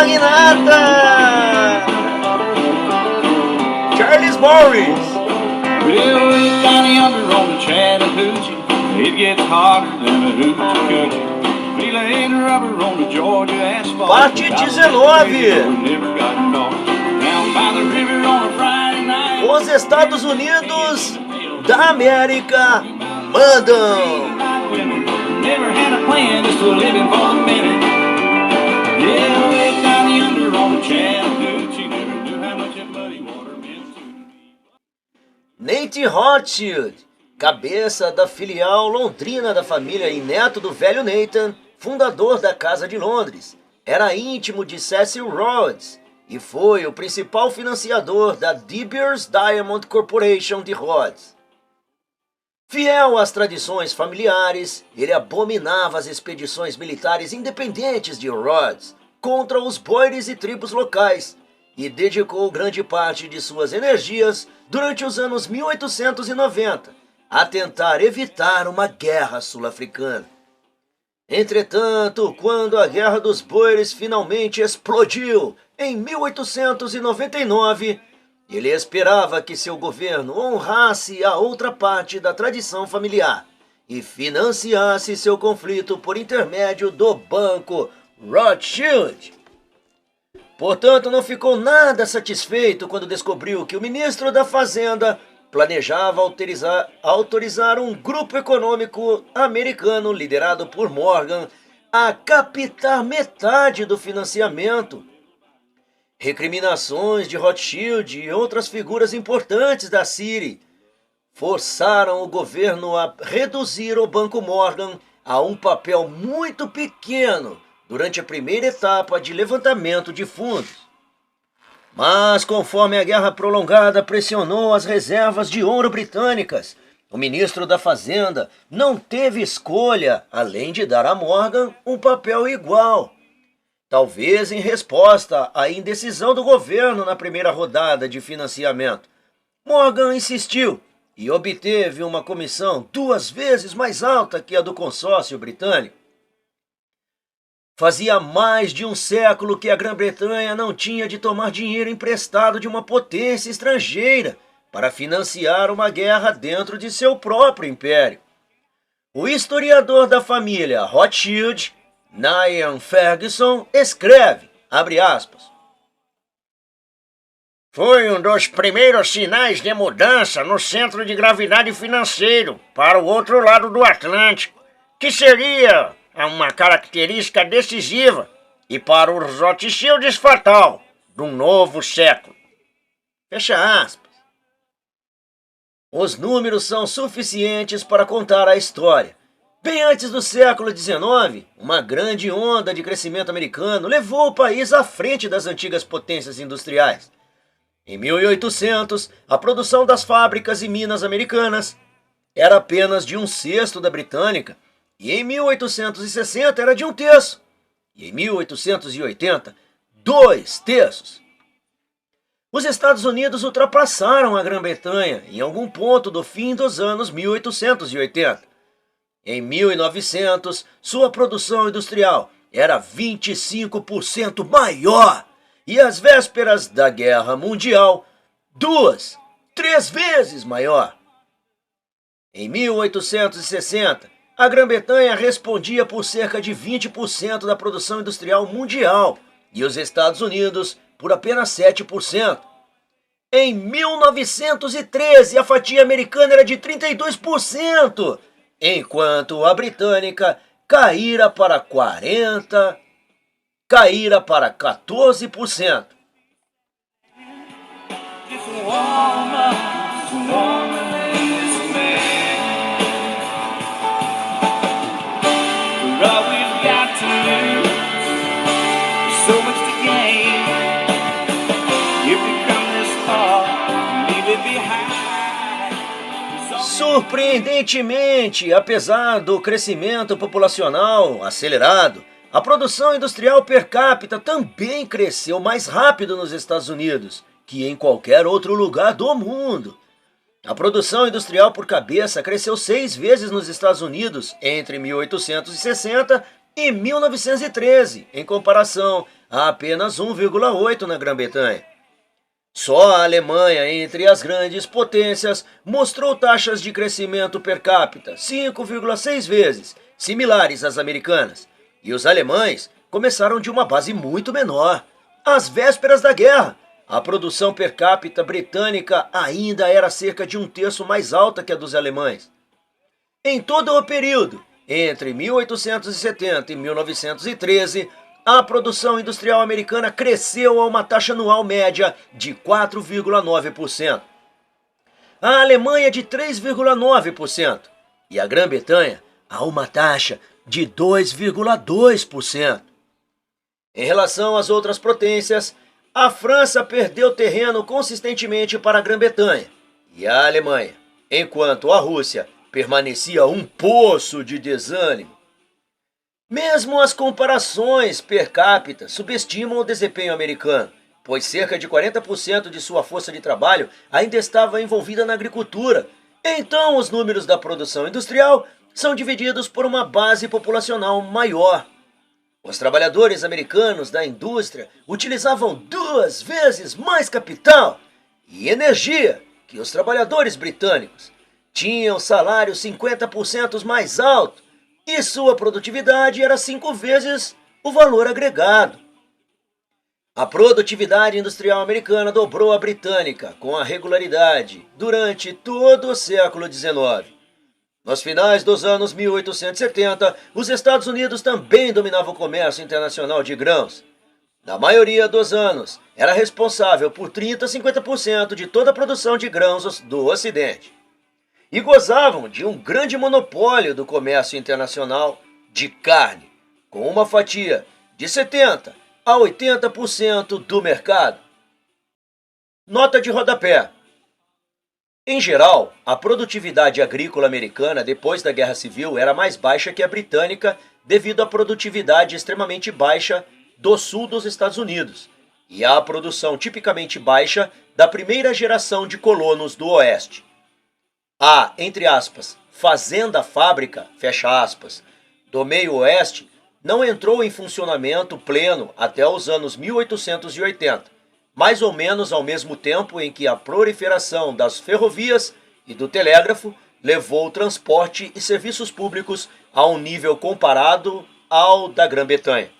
magnata Charles Morris. Well, way down yonder on the Chattahoochee, it gets hotter than a hoochie coochie. We laid rubber on the Georgia asphalt. Parte 19. Never got caught. Down by the river on a Friday night. Os Estados Unidos da América mandam. Never had a plan, just a living for the minute. Yeah, way down yonder on the Chattahoochee, never knew how much that muddy water meant to me. Nate Rothschild, cabeça da filial londrina da família e neto do velho Nathan, fundador da Casa de Londres, era íntimo de Cecil Rhodes e foi o principal financiador da De Beers Diamond Corporation de Rhodes. Fiel às tradições familiares, ele abominava as expedições militares independentes de Rhodes contra os boeres e tribos locais e dedicou grande parte de suas energias durante os anos 1890 a tentar evitar uma guerra sul-africana. Entretanto, quando a Guerra dos Boeres finalmente explodiu em 1899, ele esperava que seu governo honrasse a outra parte da tradição familiar e financiasse seu conflito por intermédio do Banco Rothschild. Portanto, não ficou nada satisfeito quando descobriu que o ministro da Fazenda planejava autorizar um grupo econômico americano liderado por Morgan a captar metade do financiamento. Recriminações de Rothschild e outras figuras importantes da City forçaram o governo a reduzir o Banco Morgan a um papel muito pequeno durante a primeira etapa de levantamento de fundos. Mas, conforme a guerra prolongada pressionou as reservas de ouro britânicas, o ministro da Fazenda não teve escolha além de dar a Morgan um papel igual. Talvez em resposta à indecisão do governo na primeira rodada de financiamento, Morgan insistiu e obteve uma comissão 2 vezes mais alta que a do consórcio britânico. Fazia mais de um século que a Grã-Bretanha não tinha de tomar dinheiro emprestado de uma potência estrangeira para financiar uma guerra dentro de seu próprio império. O historiador da família Rothschild, Niall Ferguson, escreve, abre aspas, foi um dos primeiros sinais de mudança no centro de gravidade financeiro para o outro lado do Atlântico, que seria uma característica decisiva e para os Rothschilds fatal de um novo século. Fecha aspas. Os números são suficientes para contar a história. Bem antes do século XIX, uma grande onda de crescimento americano levou o país à frente das antigas potências industriais. Em 1800, a produção das fábricas e minas americanas era apenas de 1/6 da britânica, e em 1860 era de 1/3, e em 1880, 2/3. Os Estados Unidos ultrapassaram a Grã-Bretanha em algum ponto do fim dos anos 1880. Em 1900, sua produção industrial era 25% maior, e às vésperas da Guerra Mundial, 2, 3 vezes maior. Em 1860, a Grã-Bretanha respondia por cerca de 20% da produção industrial mundial e os Estados Unidos por apenas 7%. Em 1913, a fatia americana era de 32%, enquanto a britânica caíra para 14%. Surpreendentemente, apesar do crescimento populacional acelerado, a produção industrial per capita também cresceu mais rápido nos Estados Unidos que em qualquer outro lugar do mundo. A produção industrial por cabeça cresceu 6 vezes nos Estados Unidos entre 1860 e 1913, em comparação a apenas 1,8 na Grã-Bretanha. Só a Alemanha, entre as grandes potências, mostrou taxas de crescimento per capita 5,6 vezes, similares às americanas. E os alemães começaram de uma base muito menor. Às vésperas da guerra, a produção per capita britânica ainda era cerca de 1/3 mais alta que a dos alemães. Em todo o período, entre 1870 e 1913, a produção industrial americana cresceu a uma taxa anual média de 4,9%. A Alemanha de 3,9% e a Grã-Bretanha a uma taxa de 2,2%. Em relação às outras potências, a França perdeu terreno consistentemente para a Grã-Bretanha e a Alemanha, enquanto a Rússia permanecia um poço de desânimo. Mesmo as comparações per capita subestimam o desempenho americano, pois cerca de 40% de sua força de trabalho ainda estava envolvida na agricultura. Então, os números da produção industrial são divididos por uma base populacional maior. Os trabalhadores americanos da indústria utilizavam 2 vezes mais capital e energia que os trabalhadores britânicos. Tinham salários 50% mais alto e sua produtividade era 5 vezes o valor agregado. A produtividade industrial americana dobrou a britânica com a regularidade durante todo o século XIX. Nos finais dos anos 1870, os Estados Unidos também dominavam o comércio internacional de grãos. Na maioria dos anos, era responsável por 30 a 50% de toda a produção de grãos do Ocidente. E gozavam de um grande monopólio do comércio internacional de carne, com uma fatia de 70% a 80% do mercado. Nota de rodapé. Em geral, a produtividade agrícola americana depois da Guerra Civil era mais baixa que a britânica devido à produtividade extremamente baixa do sul dos Estados Unidos e à produção tipicamente baixa da primeira geração de colonos do Oeste. A, entre aspas, fazenda-fábrica, fecha aspas, do meio oeste não entrou em funcionamento pleno até os anos 1880, mais ou menos ao mesmo tempo em que a proliferação das ferrovias e do telégrafo levou o transporte e serviços públicos a um nível comparado ao da Grã-Bretanha.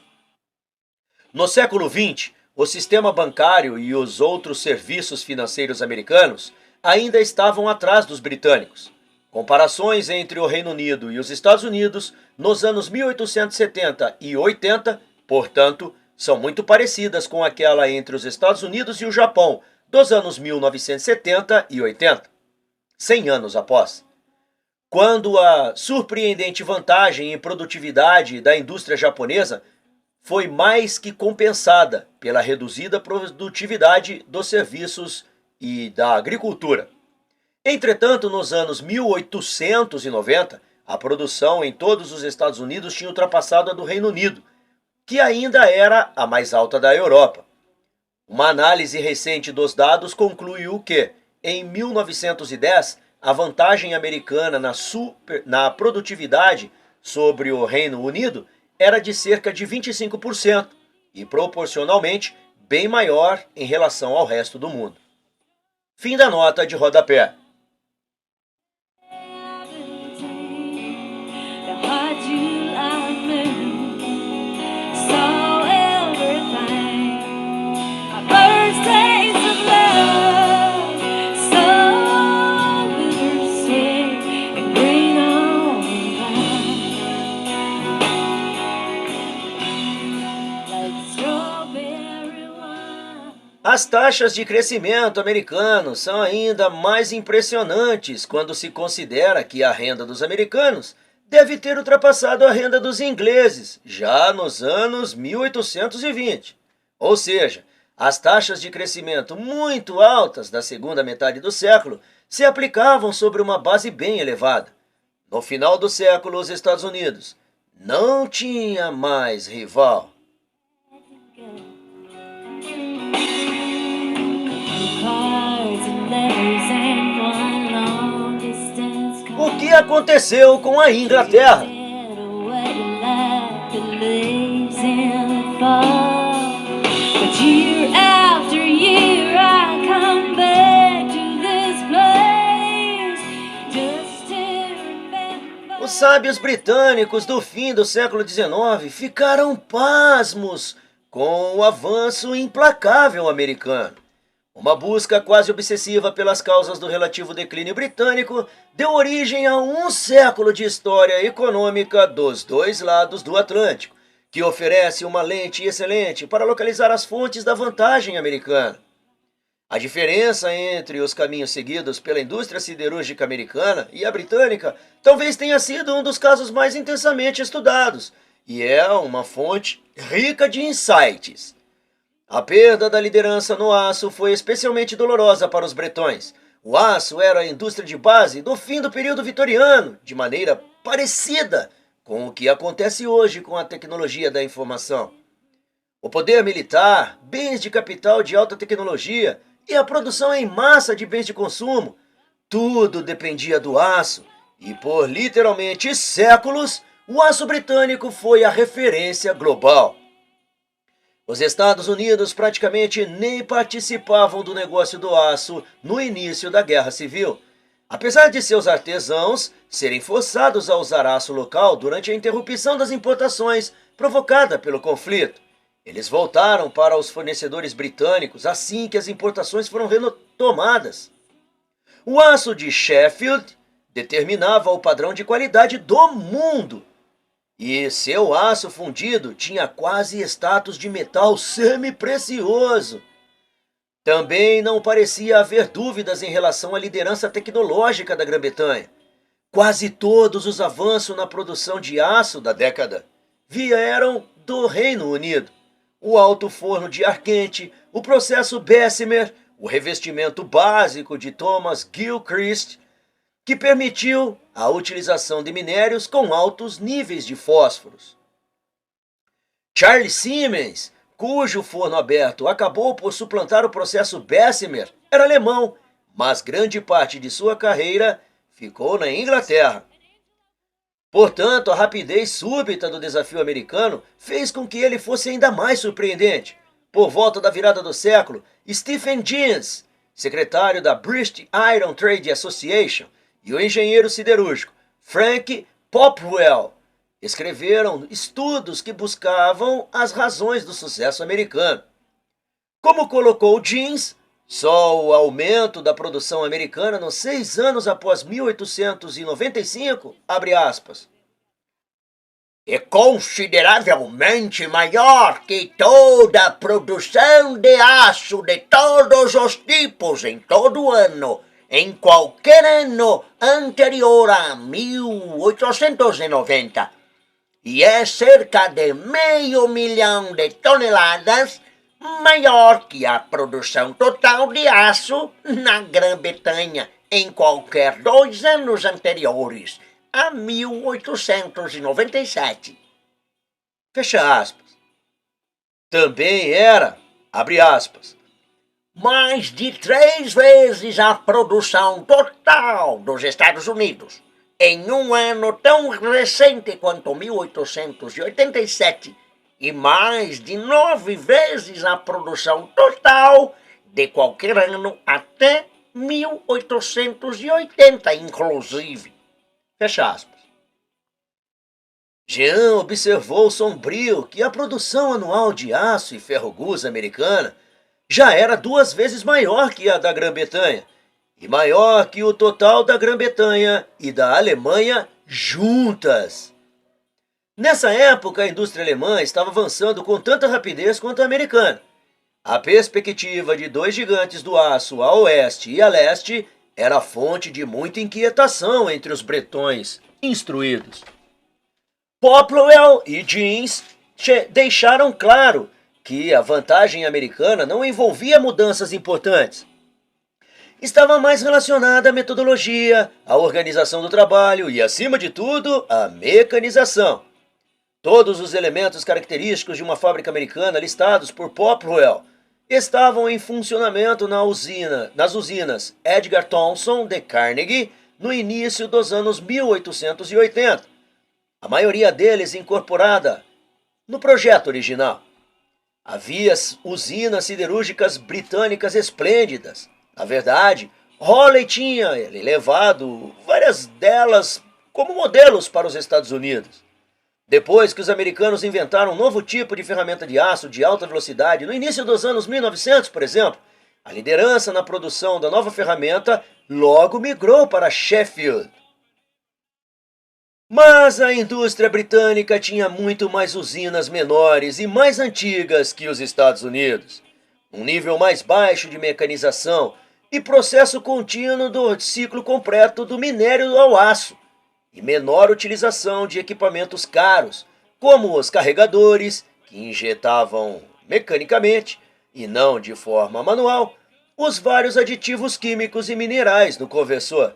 No século XX, o sistema bancário e os outros serviços financeiros americanos ainda estavam atrás dos britânicos. Comparações entre o Reino Unido e os Estados Unidos nos anos 1870 e 80, portanto, são muito parecidas com aquela entre os Estados Unidos e o Japão dos anos 1970 e 80, 100 anos após. Quando a surpreendente vantagem em produtividade da indústria japonesa foi mais que compensada pela reduzida produtividade dos serviços e da agricultura. Entretanto, nos anos 1890, a produção em todos os Estados Unidos tinha ultrapassado a do Reino Unido, que ainda era a mais alta da Europa. Uma análise recente dos dados concluiu que, em 1910, a vantagem americana na produtividade sobre o Reino Unido era de cerca de 25% e, proporcionalmente, bem maior em relação ao resto do mundo. Fim da nota de rodapé. As taxas de crescimento americanos são ainda mais impressionantes quando se considera que a renda dos americanos deve ter ultrapassado a renda dos ingleses já nos anos 1820. Ou seja, as taxas de crescimento muito altas da segunda metade do século se aplicavam sobre uma base bem elevada. No final do século, os Estados Unidos não tinha mais rival. O que aconteceu com a Inglaterra? Sábios britânicos do fim do século XIX ficaram pasmos com o avanço implacável americano. Uma busca quase obsessiva pelas causas do relativo declínio britânico deu origem a um século de história econômica dos dois lados do Atlântico, que oferece uma lente excelente para localizar as fontes da vantagem americana. A diferença entre os caminhos seguidos pela indústria siderúrgica americana e a britânica talvez tenha sido um dos casos mais intensamente estudados, e é uma fonte rica de insights. A perda da liderança no aço foi especialmente dolorosa para os bretões. O aço era a indústria de base do fim do período vitoriano, de maneira parecida com o que acontece hoje com a tecnologia da informação. O poder militar, bens de capital de alta tecnologia e a produção em massa de bens de consumo, tudo dependia do aço, e por literalmente séculos, o aço britânico foi a referência global. Os Estados Unidos praticamente nem participavam do negócio do aço no início da Guerra Civil, apesar de seus artesãos serem forçados a usar aço local durante a interrupção das importações provocada pelo conflito. Eles voltaram para os fornecedores britânicos assim que as importações foram retomadas. O aço de Sheffield determinava o padrão de qualidade do mundo, e seu aço fundido tinha quase status de metal semi-precioso. Também não parecia haver dúvidas em relação à liderança tecnológica da Grã-Bretanha. Quase todos os avanços na produção de aço da década vieram do Reino Unido. O alto forno de ar quente, o processo Bessemer, o revestimento básico de Thomas Gilchrist, que permitiu a utilização de minérios com altos níveis de fósforos. Charles Siemens, cujo forno aberto acabou por suplantar o processo Bessemer, era alemão, mas grande parte de sua carreira ficou na Inglaterra. Portanto, a rapidez súbita do desafio americano fez com que ele fosse ainda mais surpreendente. Por volta da virada do século, Stephen Jeans, secretário da British Iron Trade Association, e o engenheiro siderúrgico Frank Popwell escreveram estudos que buscavam as razões do sucesso americano. Como colocou Jeans, só o aumento da produção americana nos 6 anos após 1895, abre aspas, é consideravelmente maior que toda a produção de aço de todos os tipos em todo o ano, em qualquer ano anterior a 1890, e é cerca de 500 mil de toneladas maior que a produção total de aço na Grã-Bretanha em qualquer 2 anos anteriores a 1897. Fecha aspas. Também era, abre aspas, mais de 3 vezes a produção total dos Estados Unidos em um ano tão recente quanto 1887 e mais de 9 vezes a produção total de qualquer ano até 1880, inclusive. Fecha aspas. Jean observou sombrio que a produção anual de aço e ferro-gusa americana já era 2 vezes maior que a da Grã-Bretanha, e maior que o total da Grã-Bretanha e da Alemanha juntas. Nessa época, a indústria alemã estava avançando com tanta rapidez quanto a americana. A perspectiva de 2 gigantes do aço a oeste e a leste era fonte de muita inquietação entre os bretões instruídos. Popwell e Jeans deixaram claro que a vantagem americana não envolvia mudanças importantes. Estava mais relacionada à metodologia, à organização do trabalho e, acima de tudo, à mecanização. Todos os elementos característicos de uma fábrica americana listados por Popwell estavam em funcionamento nas usinas Edgar Thomson de Carnegie no início dos anos 1880, a maioria deles incorporada no projeto original. Havia usinas siderúrgicas britânicas esplêndidas. Na verdade, Hawley tinha levado várias delas como modelos para os Estados Unidos. Depois que os americanos inventaram um novo tipo de ferramenta de aço de alta velocidade, no início dos anos 1900, por exemplo, a liderança na produção da nova ferramenta logo migrou para Sheffield. Mas a indústria britânica tinha muito mais usinas menores e mais antigas que os Estados Unidos, um nível mais baixo de mecanização e processo contínuo do ciclo completo do minério ao aço, e menor utilização de equipamentos caros, como os carregadores, que injetavam mecanicamente, e não de forma manual, os vários aditivos químicos e minerais no conversor.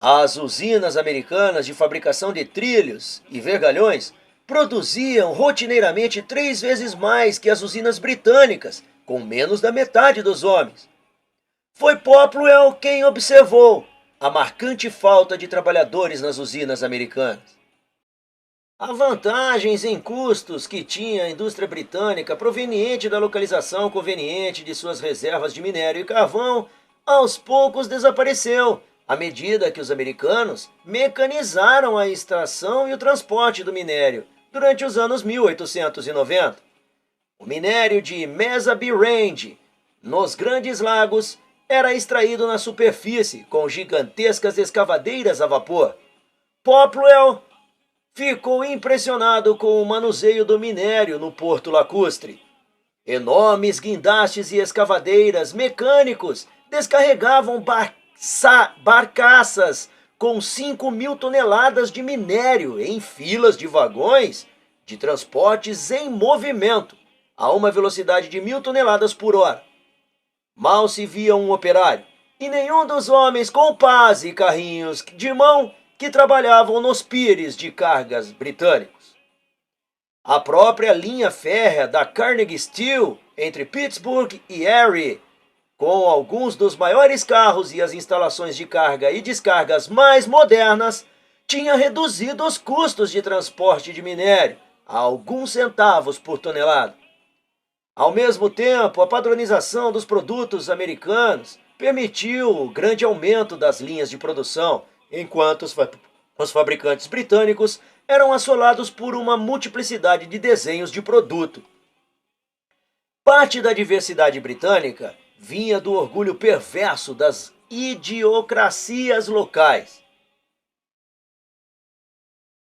As usinas americanas de fabricação de trilhos e vergalhões produziam rotineiramente 3 vezes mais que as usinas britânicas, com menos da metade dos homens. Foi Popplewell quem observou a marcante falta de trabalhadores nas usinas americanas. Há vantagens em custos que tinha a indústria britânica proveniente da localização conveniente de suas reservas de minério e carvão, aos poucos desapareceu, à medida que os americanos mecanizaram a extração e o transporte do minério durante os anos 1890. O minério de Mesa Bay Range, nos Grandes Lagos, era extraído na superfície com gigantescas escavadeiras a vapor. Popplewell ficou impressionado com o manuseio do minério no Porto Lacustre. Enormes guindastes e escavadeiras mecânicos descarregavam barcaças com 5.000 toneladas de minério em filas de vagões de transportes em movimento, a uma velocidade de 1.000 toneladas por hora. Mal se via um operário, e nenhum dos homens com pás e carrinhos de mão que trabalhavam nos pires de cargas britânicos. A própria linha férrea da Carnegie Steel entre Pittsburgh e Erie, com alguns dos maiores carros e as instalações de carga e descargas mais modernas, tinha reduzido os custos de transporte de minério a alguns centavos por tonelada. Ao mesmo tempo, a padronização dos produtos americanos permitiu o grande aumento das linhas de produção, enquanto os fabricantes britânicos eram assolados por uma multiplicidade de desenhos de produto. Parte da diversidade britânica vinha do orgulho perverso das idiocracias locais.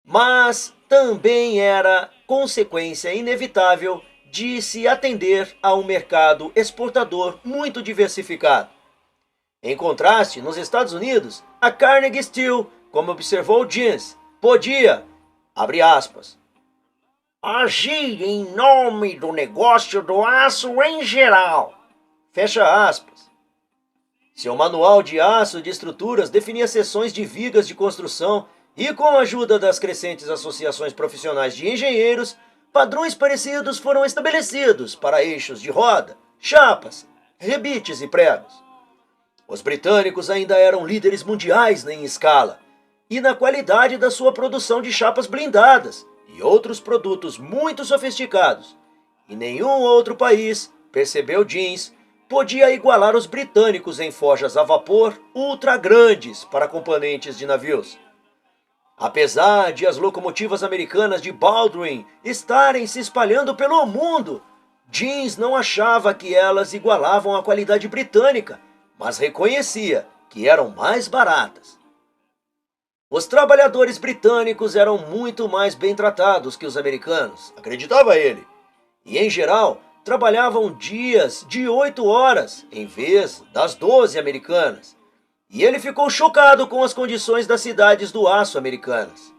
Mas também era consequência inevitável de se atender a um mercado exportador muito diversificado. Em contraste, nos Estados Unidos, a Carnegie Steel, como observou Jeans, podia, abre aspas, agir em nome do negócio do aço em geral, fecha aspas. Seu manual de aço de estruturas definia seções de vigas de construção e, com a ajuda das crescentes associações profissionais de engenheiros, padrões parecidos foram estabelecidos para eixos de roda, chapas, rebites e pregos. Os britânicos ainda eram líderes mundiais em escala e na qualidade da sua produção de chapas blindadas e outros produtos muito sofisticados. E nenhum outro país, percebeu Jeans, podia igualar os britânicos em forjas a vapor ultra grandes para componentes de navios. Apesar de as locomotivas americanas de Baldwin estarem se espalhando pelo mundo, Jeans não achava que elas igualavam a qualidade britânica, mas reconhecia que eram mais baratas. Os trabalhadores britânicos eram muito mais bem tratados que os americanos, acreditava ele, e em geral trabalhavam dias de 8 horas em vez das 12 americanas. E ele ficou chocado com as condições das cidades do aço americanas.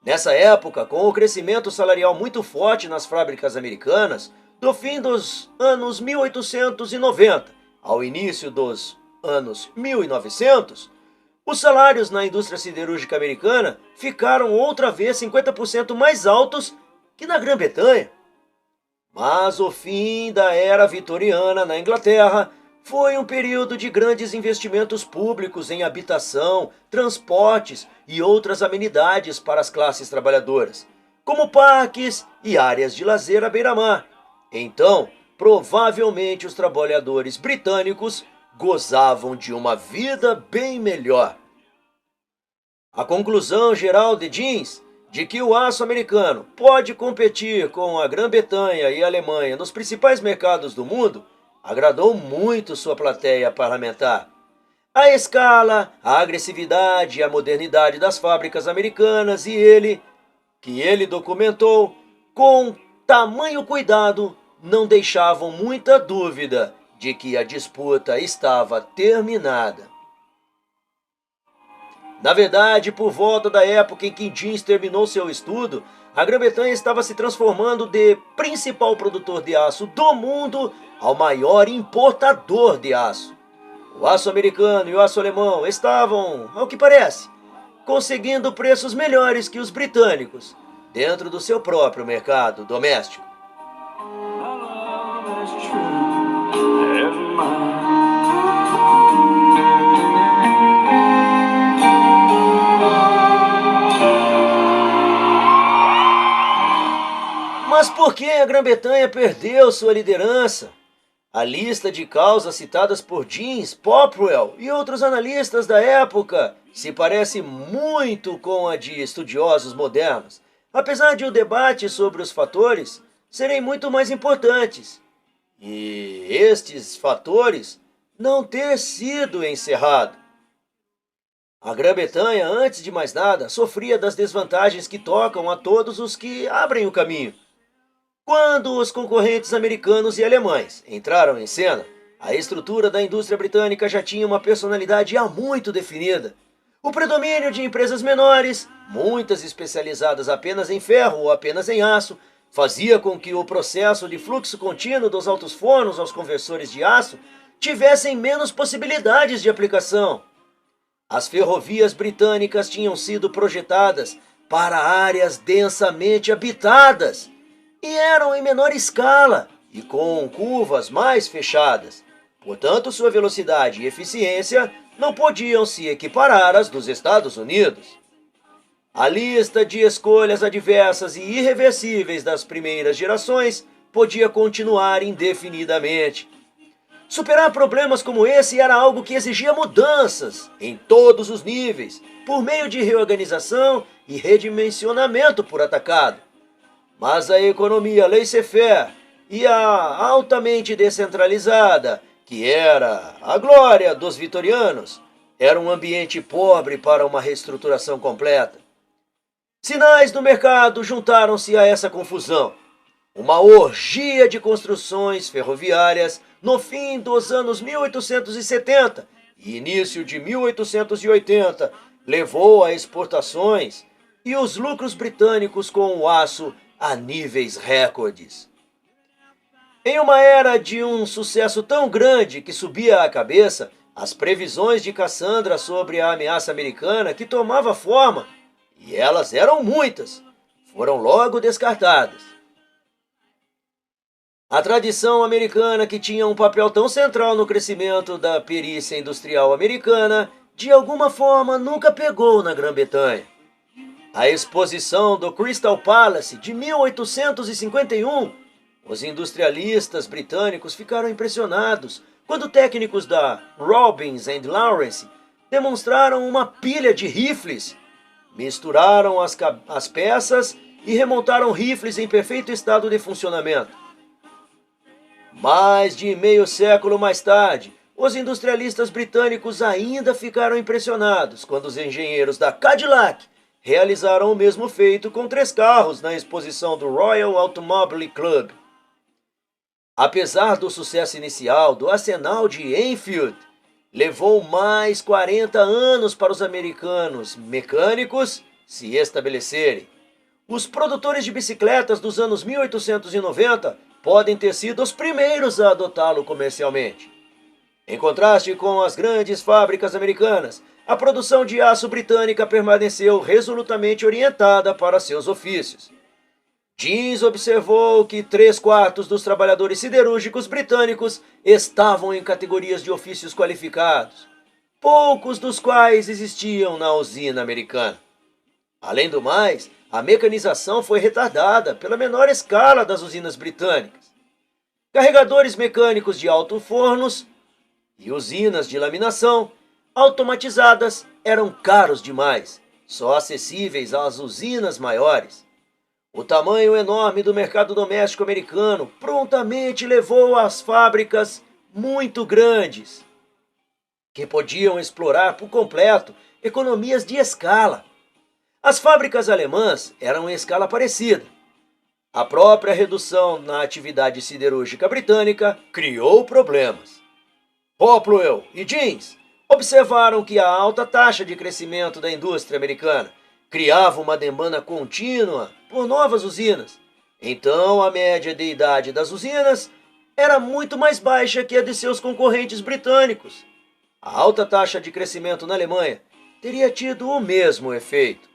Nessa época, com o crescimento salarial muito forte nas fábricas americanas, do fim dos anos 1890 ao início dos anos 1900, os salários na indústria siderúrgica americana ficaram outra vez 50% mais altos que na Grã-Bretanha. Mas o fim da era vitoriana na Inglaterra foi um período de grandes investimentos públicos em habitação, transportes e outras amenidades para as classes trabalhadoras, como parques e áreas de lazer à beira-mar. Então, provavelmente os trabalhadores britânicos gozavam de uma vida bem melhor. A conclusão geral de Jeans de que o aço americano pode competir com a Grã-Bretanha e a Alemanha nos principais mercados do mundo agradou muito sua plateia parlamentar. A escala, a agressividade e a modernidade das fábricas americanas que ele documentou com tamanho cuidado, não deixavam muita dúvida de que a disputa estava terminada. Na verdade, por volta da época em que Jeans terminou seu estudo, a Grã-Bretanha estava se transformando de principal produtor de aço do mundo ao maior importador de aço. O aço americano e o aço alemão estavam, ao que parece, conseguindo preços melhores que os britânicos, dentro do seu próprio mercado doméstico. Mas por que a Grã-Bretanha perdeu sua liderança? A lista de causas citadas por Jeans, Popwell e outros analistas da época se parece muito com a de estudiosos modernos, apesar de o debate sobre os fatores serem muito mais importantes. E estes fatores não ter sido encerrado. A Grã-Bretanha, antes de mais nada, sofria das desvantagens que tocam a todos os que abrem o caminho. Quando os concorrentes americanos e alemães entraram em cena, a estrutura da indústria britânica já tinha uma personalidade há muito definida. O predomínio de empresas menores, muitas especializadas apenas em ferro ou apenas em aço, fazia com que o processo de fluxo contínuo dos altos fornos aos conversores de aço tivessem menos possibilidades de aplicação. As ferrovias britânicas tinham sido projetadas para áreas densamente habitadas e eram em menor escala e com curvas mais fechadas. Portanto, sua velocidade e eficiência não podiam se equiparar às dos Estados Unidos. A lista de escolhas adversas e irreversíveis das primeiras gerações podia continuar indefinidamente. Superar problemas como esse era algo que exigia mudanças em todos os níveis, por meio de reorganização e redimensionamento por atacado. Mas a economia laissez-faire e a altamente descentralizada, que era a glória dos vitorianos, era um ambiente pobre para uma reestruturação completa. Sinais do mercado juntaram-se a essa confusão. Uma orgia de construções ferroviárias no fim dos anos 1870 e início de 1880 levou a exportações e os lucros britânicos com o aço a níveis recordes. Em uma era de um sucesso tão grande que subia à cabeça, as previsões de Cassandra sobre a ameaça americana que tomava forma, e elas eram muitas, foram logo descartadas. A tradição americana, que tinha um papel tão central no crescimento da perícia industrial americana, de alguma forma nunca pegou na Grã-Bretanha. A exposição do Crystal Palace de 1851, os industrialistas britânicos ficaram impressionados quando técnicos da Robbins and Lawrence demonstraram uma pilha de rifles, misturaram as peças e remontaram rifles em perfeito estado de funcionamento. Mais de meio século mais tarde, os industrialistas britânicos ainda ficaram impressionados quando os engenheiros da Cadillac realizaram o mesmo feito com 3 carros na exposição do Royal Automobile Club. Apesar do sucesso inicial do arsenal de Enfield, levou mais 40 anos para os americanos mecânicos se estabelecerem. Os produtores de bicicletas dos anos 1890 podem ter sido os primeiros a adotá-lo comercialmente. Em contraste com as grandes fábricas americanas, a produção de aço britânica permaneceu resolutamente orientada para seus ofícios. Jeans observou que 3/4 dos trabalhadores siderúrgicos britânicos estavam em categorias de ofícios qualificados, poucos dos quais existiam na usina americana. Além do mais, a mecanização foi retardada pela menor escala das usinas britânicas. Carregadores mecânicos de alto fornos e usinas de laminação automatizadas eram caros demais, só acessíveis às usinas maiores. O tamanho enorme do mercado doméstico americano prontamente levou às fábricas muito grandes, que podiam explorar por completo economias de escala. As fábricas alemãs eram em escala parecida. A própria redução na atividade siderúrgica britânica criou problemas. Hopewell e Jeans observaram que a alta taxa de crescimento da indústria americana criava uma demanda contínua por novas usinas. Então, a média de idade das usinas era muito mais baixa que a de seus concorrentes britânicos. A alta taxa de crescimento na Alemanha teria tido o mesmo efeito.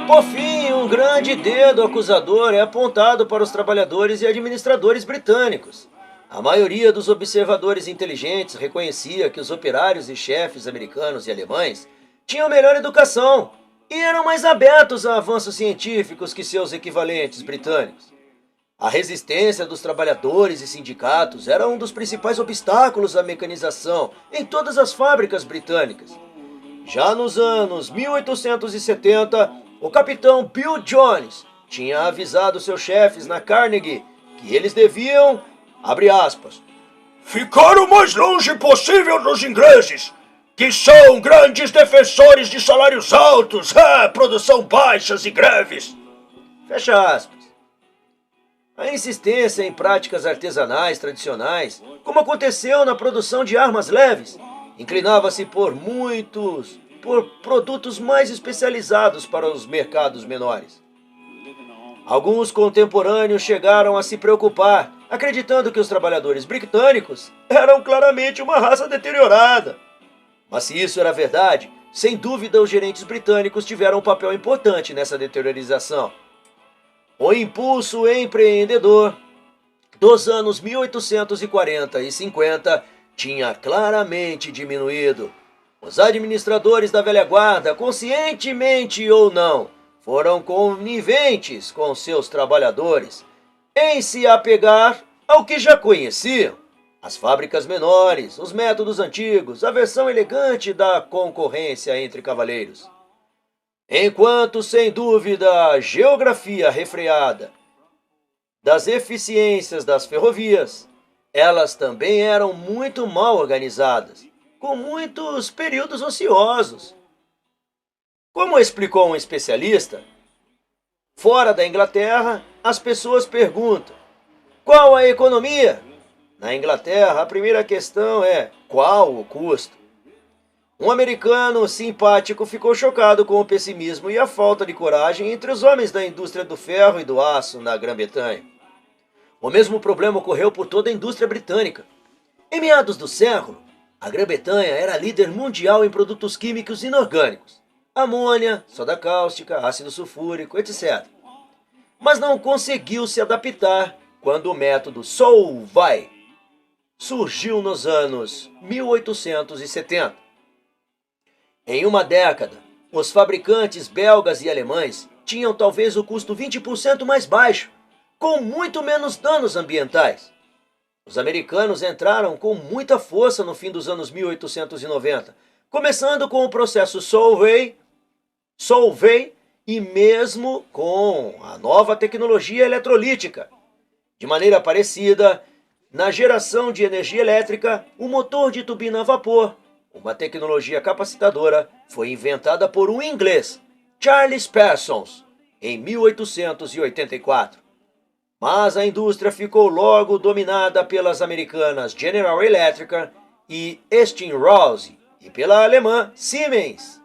Por fim, um grande dedo acusador é apontado para os trabalhadores e administradores britânicos. A maioria dos observadores inteligentes reconhecia que os operários e chefes americanos e alemães tinham melhor educação e eram mais abertos a avanços científicos que seus equivalentes britânicos. A resistência dos trabalhadores e sindicatos era um dos principais obstáculos à mecanização em todas as fábricas britânicas. Já nos anos 1870, o capitão Bill Jones tinha avisado seus chefes na Carnegie que eles deviam, abre aspas, ficar o mais longe possível dos ingleses, que são grandes defensores de salários altos, produção baixas e greves. Fecha aspas. A insistência em práticas artesanais tradicionais, como aconteceu na produção de armas leves, inclinava-se por produtos mais especializados para os mercados menores. Alguns contemporâneos chegaram a se preocupar, acreditando que os trabalhadores britânicos eram claramente uma raça deteriorada. Mas se isso era verdade, sem dúvida os gerentes britânicos tiveram um papel importante nessa deteriorização. O impulso empreendedor dos anos 1840 e 50 tinha claramente diminuído. Os administradores da velha guarda, conscientemente ou não, foram coniventes com seus trabalhadores em se apegar ao que já conheciam: as fábricas menores, os métodos antigos, a versão elegante da concorrência entre cavaleiros. Enquanto, sem dúvida, a geografia refreada das eficiências das ferrovias, elas também eram muito mal organizadas, com muitos períodos ociosos. Como explicou um especialista, fora da Inglaterra, as pessoas perguntam: qual a economia? Na Inglaterra, a primeira questão é: qual o custo? Um americano simpático ficou chocado com o pessimismo e a falta de coragem entre os homens da indústria do ferro e do aço na Grã-Bretanha. O mesmo problema ocorreu por toda a indústria britânica. Em meados do século, a Grã-Bretanha era líder mundial em produtos químicos inorgânicos: amônia, soda cáustica, ácido sulfúrico, etc. Mas não conseguiu se adaptar quando o método Solvay surgiu nos anos 1870. Em uma década, os fabricantes belgas e alemães tinham talvez o custo 20% mais baixo, com muito menos danos ambientais. Os americanos entraram com muita força no fim dos anos 1890, começando com o processo Solvay e mesmo com a nova tecnologia eletrolítica. De maneira parecida, na geração de energia elétrica, o motor de turbina a vapor, uma tecnologia capacitadora, foi inventada por um inglês, Charles Parsons, em 1884. Mas a indústria ficou logo dominada pelas americanas General Electric e Westinghouse e pela alemã Siemens.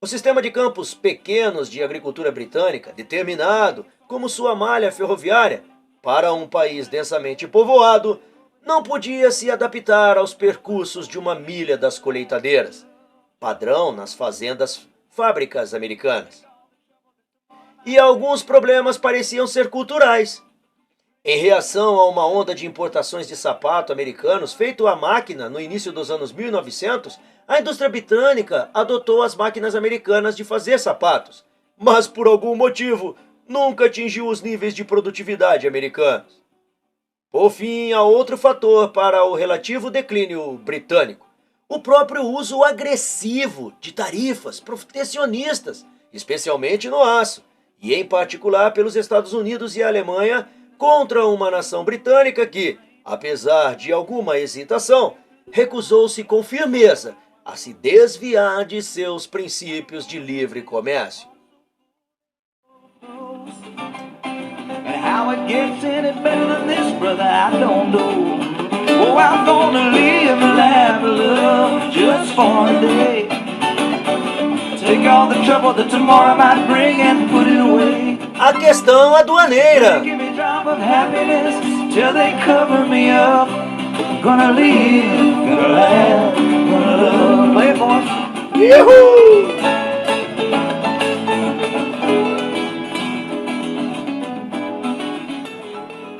O sistema de campos pequenos de agricultura britânica, determinado como sua malha ferroviária para um país densamente povoado, não podia se adaptar aos percursos de uma milha das colheitadeiras, padrão nas fábricas americanas. e alguns problemas pareciam ser culturais. Em reação a uma onda de importações de sapato americanos feito à máquina no início dos anos 1900, a indústria britânica adotou as máquinas americanas de fazer sapatos, mas por algum motivo nunca atingiu os níveis de produtividade americanos. Por fim, há outro fator para o relativo declínio britânico: o próprio uso agressivo de tarifas protecionistas, especialmente no aço, e em particular pelos Estados Unidos e a Alemanha, contra uma nação britânica que, apesar de alguma hesitação, recusou-se com firmeza a se desviar de seus princípios de livre comércio. And how it gets any better than this, brother, I don't know. Oh, I'm gonna live and laugh and love just for a day. Take all the trouble that tomorrow might bring and put it away. A questão aduaneira. Give me a drop of happiness till they cover me up. Gonna live, gonna laugh, gonna love. Play it, boys. Uhul!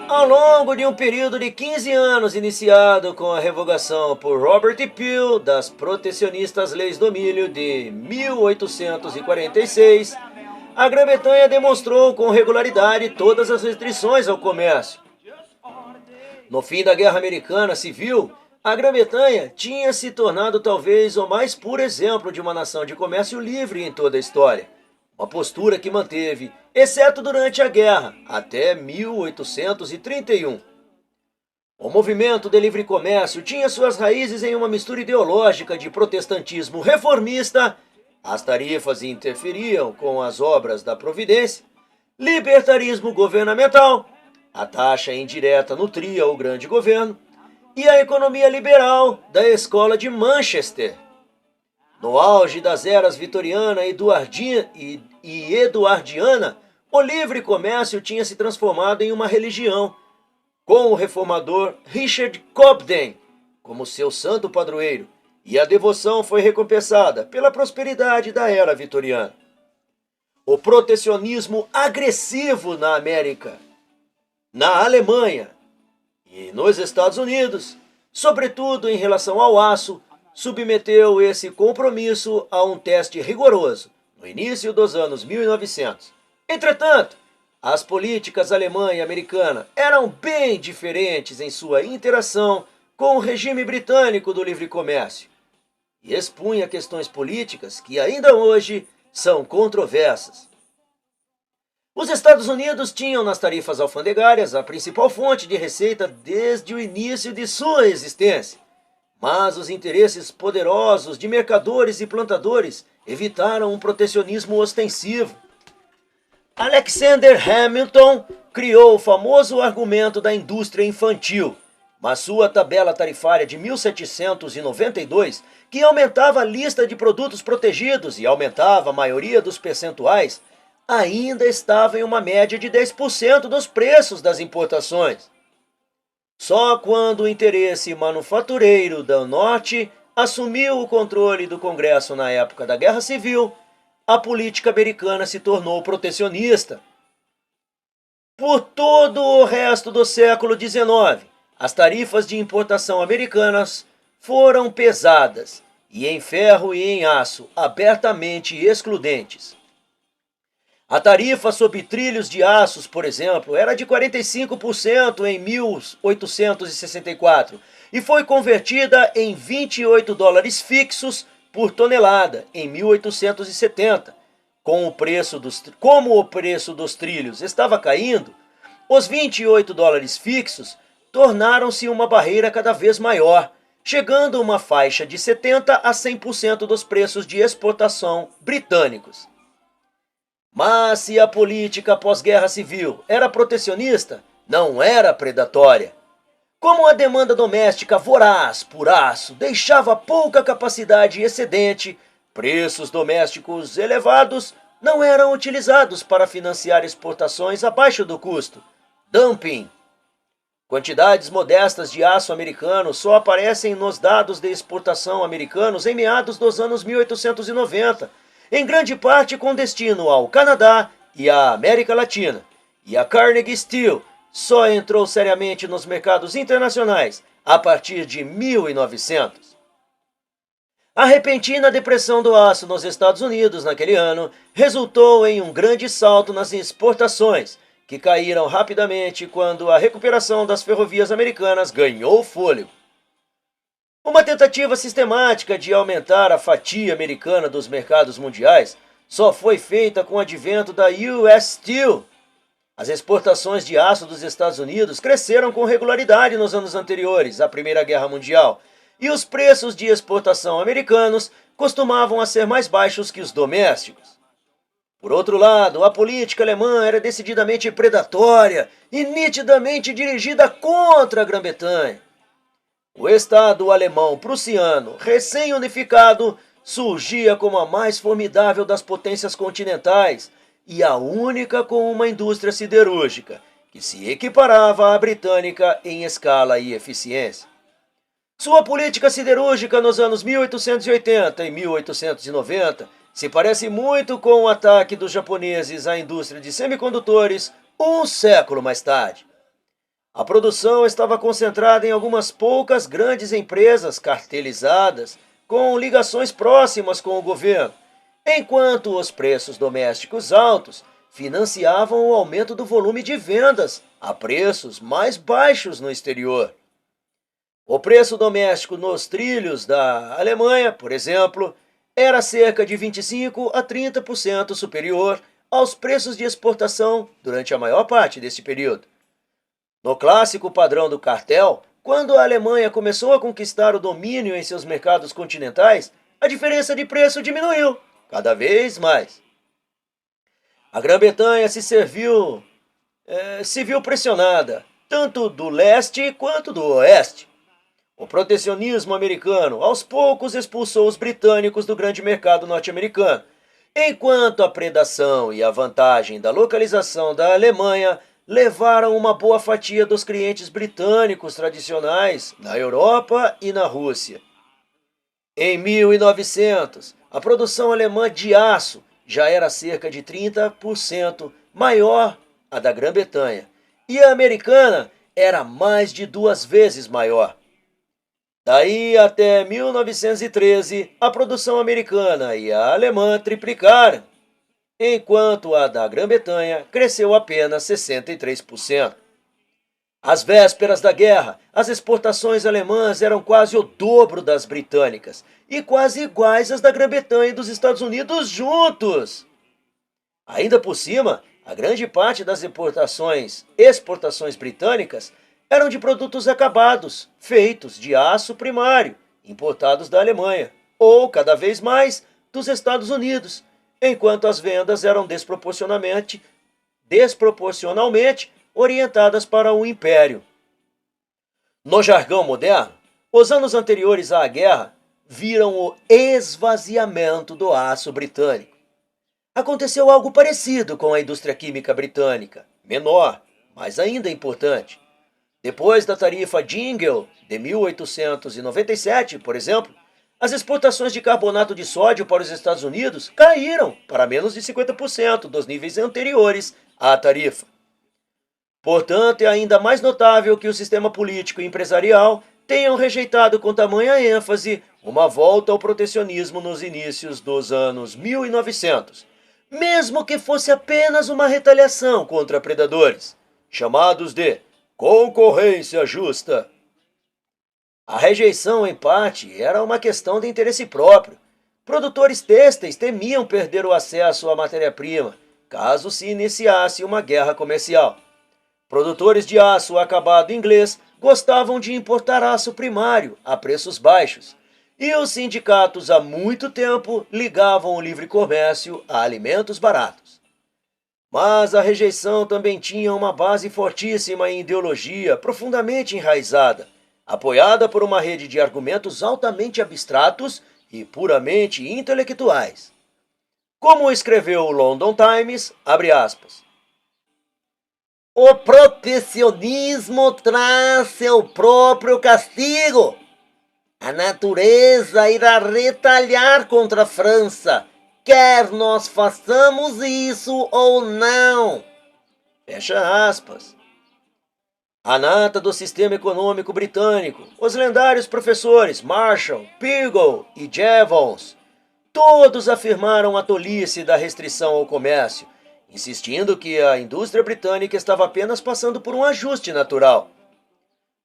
Ao longo de um período de 15 anos iniciado com a revogação por Robert E. Peel das protecionistas leis do milho de 1846, a Grã-Bretanha demonstrou com regularidade todas as restrições ao comércio. No fim da Guerra Americana Civil, a Grã-Bretanha tinha se tornado talvez o mais puro exemplo de uma nação de comércio livre em toda a história. Uma postura que manteve, exceto durante a guerra, até 1831. O movimento de livre comércio tinha suas raízes em uma mistura ideológica de protestantismo reformista, as tarifas interferiam com as obras da Providência, libertarismo governamental, a taxa indireta nutria o grande governo, e a economia liberal da Escola de Manchester. No auge das eras vitoriana e eduardiana, o livre comércio tinha se transformado em uma religião, com o reformador Richard Cobden como seu santo padroeiro, e a devoção foi recompensada pela prosperidade da era vitoriana. O protecionismo agressivo na América, na Alemanha e nos Estados Unidos, sobretudo em relação ao aço, submeteu esse compromisso a um teste rigoroso no início dos anos 1900. Entretanto, as políticas alemã e americana eram bem diferentes em sua interação com o regime britânico do livre comércio e expunha questões políticas que ainda hoje são controversas. Os Estados Unidos tinham nas tarifas alfandegárias a principal fonte de receita desde o início de sua existência. Mas os interesses poderosos de mercadores e plantadores evitaram um protecionismo ostensivo. Alexander Hamilton criou o famoso argumento da indústria infantil, mas sua tabela tarifária de 1792, que aumentava a lista de produtos protegidos e aumentava a maioria dos percentuais, ainda estava em uma média de 10% dos preços das importações. Só quando o interesse manufatureiro do Norte assumiu o controle do Congresso na época da Guerra Civil, a política americana se tornou protecionista. Por todo o resto do século XIX, as tarifas de importação americanas foram pesadas e em ferro e em aço abertamente excludentes. A tarifa sobre trilhos de aços, por exemplo, era de 45% em 1864 e foi convertida em $28 fixos por tonelada em 1870. Como o preço dos trilhos estava caindo, os $28 fixos tornaram-se uma barreira cada vez maior, chegando a uma faixa de 70% a 100% dos preços de exportação britânicos. Mas se a política pós-guerra civil era protecionista, não era predatória. Como a demanda doméstica voraz por aço deixava pouca capacidade excedente, preços domésticos elevados não eram utilizados para financiar exportações abaixo do custo. Dumping. Quantidades modestas de aço americano só aparecem nos dados de exportação americanos em meados dos anos 1890, em grande parte com destino ao Canadá e a América Latina, e a Carnegie Steel só entrou seriamente nos mercados internacionais a partir de 1900. A repentina depressão do aço nos Estados Unidos naquele ano resultou em um grande salto nas exportações, que caíram rapidamente quando a recuperação das ferrovias americanas ganhou fôlego. Uma tentativa sistemática de aumentar a fatia americana dos mercados mundiais só foi feita com o advento da US Steel. As exportações de aço dos Estados Unidos cresceram com regularidade nos anos anteriores à Primeira Guerra Mundial, e os preços de exportação americanos costumavam a ser mais baixos que os domésticos. Por outro lado, a política alemã era decididamente predatória e nitidamente dirigida contra a Grã-Bretanha. O Estado alemão-prussiano, recém-unificado, surgia como a mais formidável das potências continentais e a única com uma indústria siderúrgica, que se equiparava à britânica em escala e eficiência. Sua política siderúrgica nos anos 1880 e 1890 se parece muito com o ataque dos japoneses à indústria de semicondutores um século mais tarde. A produção estava concentrada em algumas poucas grandes empresas cartelizadas com ligações próximas com o governo, enquanto os preços domésticos altos financiavam o aumento do volume de vendas a preços mais baixos no exterior. O preço doméstico nos trilhos da Alemanha, por exemplo, era cerca de 25% a 30% superior aos preços de exportação durante a maior parte desse período. No clássico padrão do cartel, quando a Alemanha começou a conquistar o domínio em seus mercados continentais, a diferença de preço diminuiu cada vez mais. A Grã-Bretanha se viu pressionada, tanto do leste quanto do oeste. O protecionismo americano aos poucos expulsou os britânicos do grande mercado norte-americano, enquanto a predação e a vantagem da localização da Alemanha levaram uma boa fatia dos clientes britânicos tradicionais na Europa e na Rússia. Em 1900, a produção alemã de aço já era cerca de 30% maior a da Grã-Bretanha, e a americana era mais de 2 vezes maior. Daí até 1913, a produção americana e a alemã triplicaram, enquanto a da Grã-Bretanha cresceu apenas 63%. Às vésperas da guerra, as exportações alemãs eram quase o dobro das britânicas e quase iguais às da Grã-Bretanha e dos Estados Unidos juntos. Ainda por cima, a grande parte das exportações britânicas eram de produtos acabados, feitos de aço primário, importados da Alemanha, ou, cada vez mais, dos Estados Unidos, enquanto as vendas eram desproporcionalmente orientadas para o Império. No jargão moderno, os anos anteriores à guerra viram o esvaziamento do aço britânico. Aconteceu algo parecido com a indústria química britânica, menor, mas ainda importante. Depois da tarifa Jingle de 1897, por exemplo, as exportações de carbonato de sódio para os Estados Unidos caíram para menos de 50% dos níveis anteriores à tarifa. Portanto, é ainda mais notável que o sistema político e empresarial tenham rejeitado com tamanha ênfase uma volta ao protecionismo nos inícios dos anos 1900, mesmo que fosse apenas uma retaliação contra predadores, chamados de concorrência justa. A rejeição, em parte, era uma questão de interesse próprio. Produtores têxteis temiam perder o acesso à matéria-prima, caso se iniciasse uma guerra comercial. Produtores de aço acabado inglês gostavam de importar aço primário a preços baixos, e os sindicatos há muito tempo ligavam o livre comércio a alimentos baratos. Mas a rejeição também tinha uma base fortíssima em ideologia profundamente enraizada, apoiada por uma rede de argumentos altamente abstratos e puramente intelectuais. Como escreveu o London Times, abre aspas, o protecionismo traz seu próprio castigo. A natureza irá retalhar contra a França quer nós façamos isso ou não. Fecha aspas. A nata do sistema econômico britânico, os lendários professores Marshall, Pigou e Jevons, todos afirmaram a tolice da restrição ao comércio, insistindo que a indústria britânica estava apenas passando por um ajuste natural.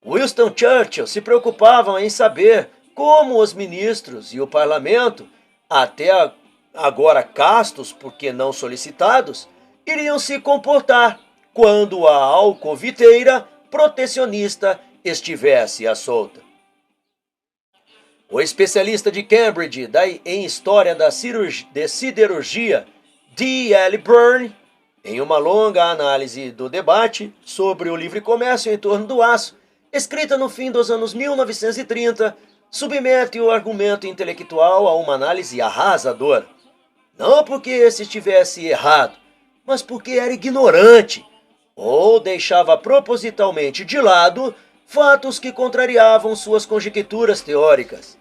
Winston Churchill se preocupava em saber como os ministros e o parlamento, até agora castos porque não solicitados, iriam se comportar quando a alcoviteira protecionista estivesse à solta. O especialista de Cambridge em história da siderurgia, D. L. Byrne, em uma longa análise do debate sobre o livre comércio em torno do aço, escrita no fim dos anos 1930, submete o argumento intelectual a uma análise arrasadora. Não porque esse estivesse errado, mas porque era ignorante, ou deixava propositalmente de lado fatos que contrariavam suas conjecturas teóricas.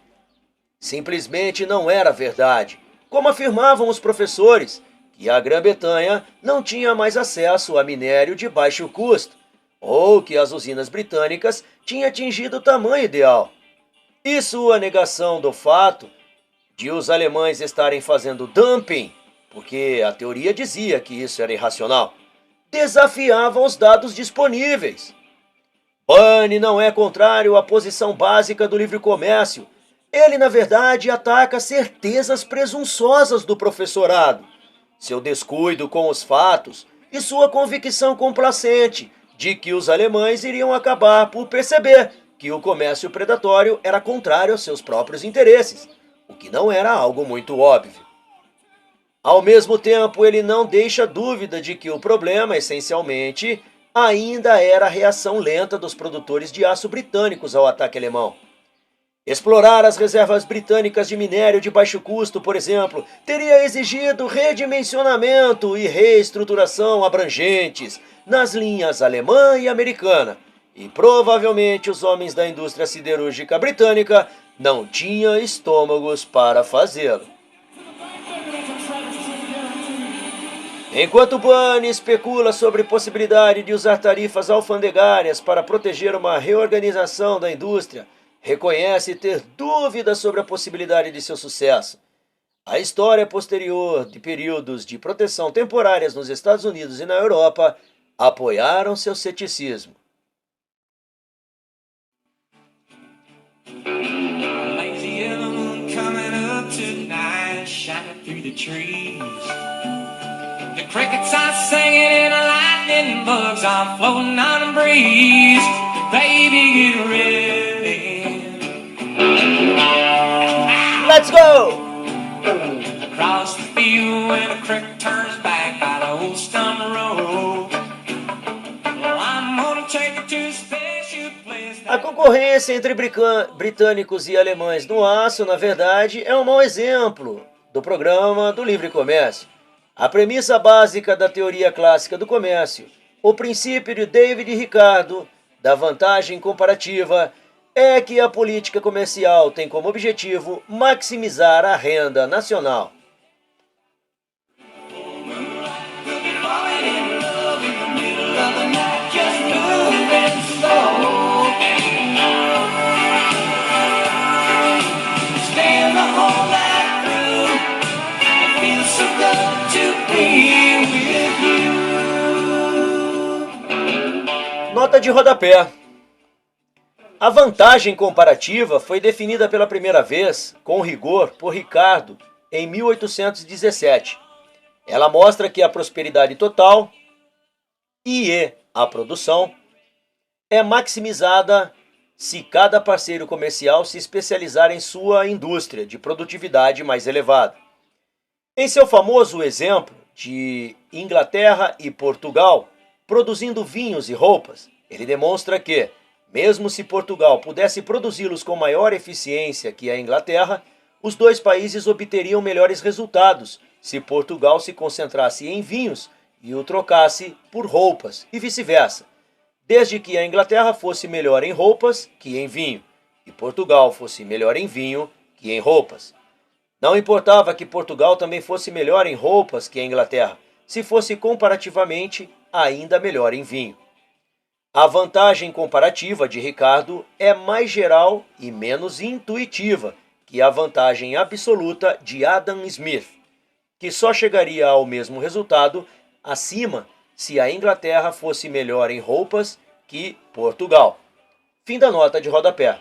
Simplesmente não era verdade, como afirmavam os professores, que a Grã-Bretanha não tinha mais acesso a minério de baixo custo, ou que as usinas britânicas tinham atingido o tamanho ideal. E sua negação do fato de os alemães estarem fazendo dumping, porque a teoria dizia que isso era irracional, desafiava os dados disponíveis. Byrne não é contrário à posição básica do livre comércio. Ele, na verdade, ataca certezas presunçosas do professorado, seu descuido com os fatos e sua convicção complacente de que os alemães iriam acabar por perceber que o comércio predatório era contrário aos seus próprios interesses, o que não era algo muito óbvio. Ao mesmo tempo, ele não deixa dúvida de que o problema, essencialmente, ainda era a reação lenta dos produtores de aço britânicos ao ataque alemão. Explorar as reservas britânicas de minério de baixo custo, por exemplo, teria exigido redimensionamento e reestruturação abrangentes nas linhas alemã e americana, e provavelmente os homens da indústria siderúrgica britânica não tinham estômagos para fazê-lo. Enquanto Byrne especula sobre a possibilidade de usar tarifas alfandegárias para proteger uma reorganização da indústria, reconhece ter dúvidas sobre a possibilidade de seu sucesso. A história posterior de períodos de proteção temporárias nos Estados Unidos e na Europa apoiaram seu ceticismo. The crickets are singing and the lightning bugs are floating on the breeze. Baby, get ready. Let's go! Across the field when the crick turns back by the old stump road. Well, I'm gonna take you to a special place. A concorrência entre britânicos e alemães no aço, na verdade, é um mau exemplo do programa do livre comércio. A premissa básica da teoria clássica do comércio, o princípio de David Ricardo, da vantagem comparativa, é que a política comercial tem como objetivo maximizar a renda nacional. Nota de rodapé. A vantagem comparativa foi definida pela primeira vez, com rigor, por Ricardo, em 1817. Ela mostra que a prosperidade total e a produção é maximizada se cada parceiro comercial se especializar em sua indústria de produtividade mais elevada. Em seu famoso exemplo de Inglaterra e Portugal, produzindo vinhos e roupas, ele demonstra que, mesmo se Portugal pudesse produzi-los com maior eficiência que a Inglaterra, os dois países obteriam melhores resultados se Portugal se concentrasse em vinhos e o trocasse por roupas, e vice-versa, desde que a Inglaterra fosse melhor em roupas que em vinho, e Portugal fosse melhor em vinho que em roupas. Não importava que Portugal também fosse melhor em roupas que a Inglaterra, se fosse comparativamente ainda melhor em vinho. A vantagem comparativa de Ricardo é mais geral e menos intuitiva que a vantagem absoluta de Adam Smith, que só chegaria ao mesmo resultado acima se a Inglaterra fosse melhor em roupas que Portugal. Fim da nota de rodapé.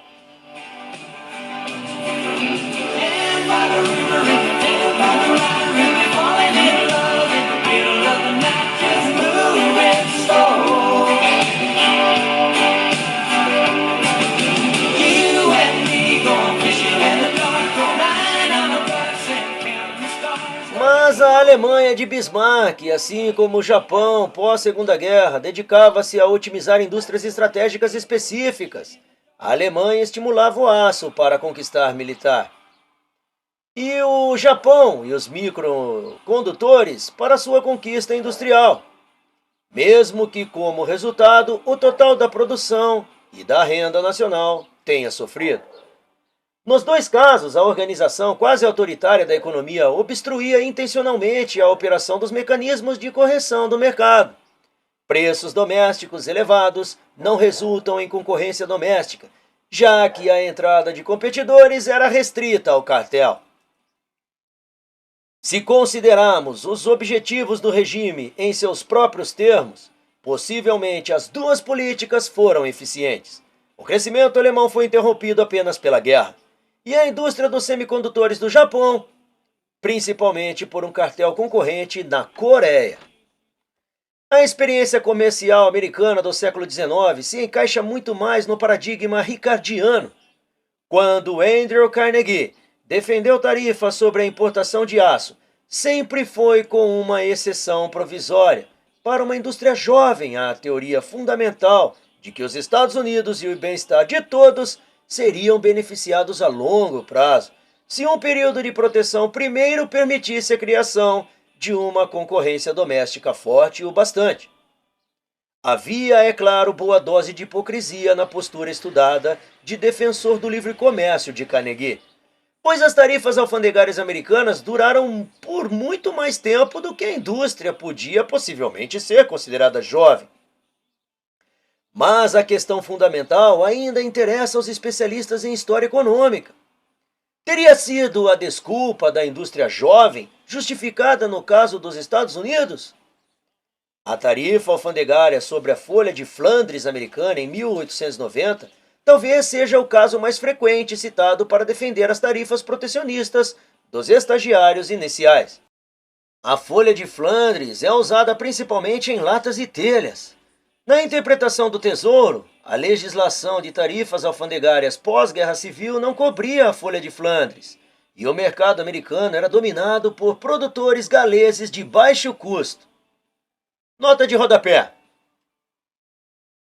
Mas a Alemanha de Bismarck, assim como o Japão pós-Segunda Guerra, dedicava-se a otimizar indústrias estratégicas específicas. A Alemanha estimulava o aço para conquistar militar. E o Japão e os microcondutores para sua conquista industrial. Mesmo que, como resultado, o total da produção e da renda nacional tenha sofrido. Nos dois casos, a organização quase autoritária da economia obstruía intencionalmente a operação dos mecanismos de correção do mercado. Preços domésticos elevados não resultam em concorrência doméstica, já que a entrada de competidores era restrita ao cartel. Se considerarmos os objetivos do regime em seus próprios termos, possivelmente as duas políticas foram eficientes. O crescimento alemão foi interrompido apenas pela guerra. E a indústria dos semicondutores do Japão, principalmente por um cartel concorrente na Coreia. A experiência comercial americana do século XIX se encaixa muito mais no paradigma ricardiano. Quando Andrew Carnegie defendeu tarifas sobre a importação de aço, sempre foi com uma exceção provisória. Para uma indústria jovem, a teoria fundamental de que os Estados Unidos e o bem-estar de todos seriam beneficiados a longo prazo, se um período de proteção primeiro permitisse a criação de uma concorrência doméstica forte o bastante. Havia, é claro, boa dose de hipocrisia na postura estudada de defensor do livre comércio de Carnegie, pois as tarifas alfandegárias americanas duraram por muito mais tempo do que a indústria podia possivelmente ser considerada jovem. Mas a questão fundamental ainda interessa aos especialistas em história econômica. Teria sido a desculpa da indústria jovem justificada no caso dos Estados Unidos? A tarifa alfandegária sobre a folha de Flandres americana em 1890 talvez seja o caso mais frequente citado para defender as tarifas protecionistas dos estagiários iniciais. A folha de Flandres é usada principalmente em latas e telhas. Na interpretação do Tesouro, a legislação de tarifas alfandegárias pós-Guerra Civil não cobria a folha de Flandres, e o mercado americano era dominado por produtores galeses de baixo custo. Nota de rodapé.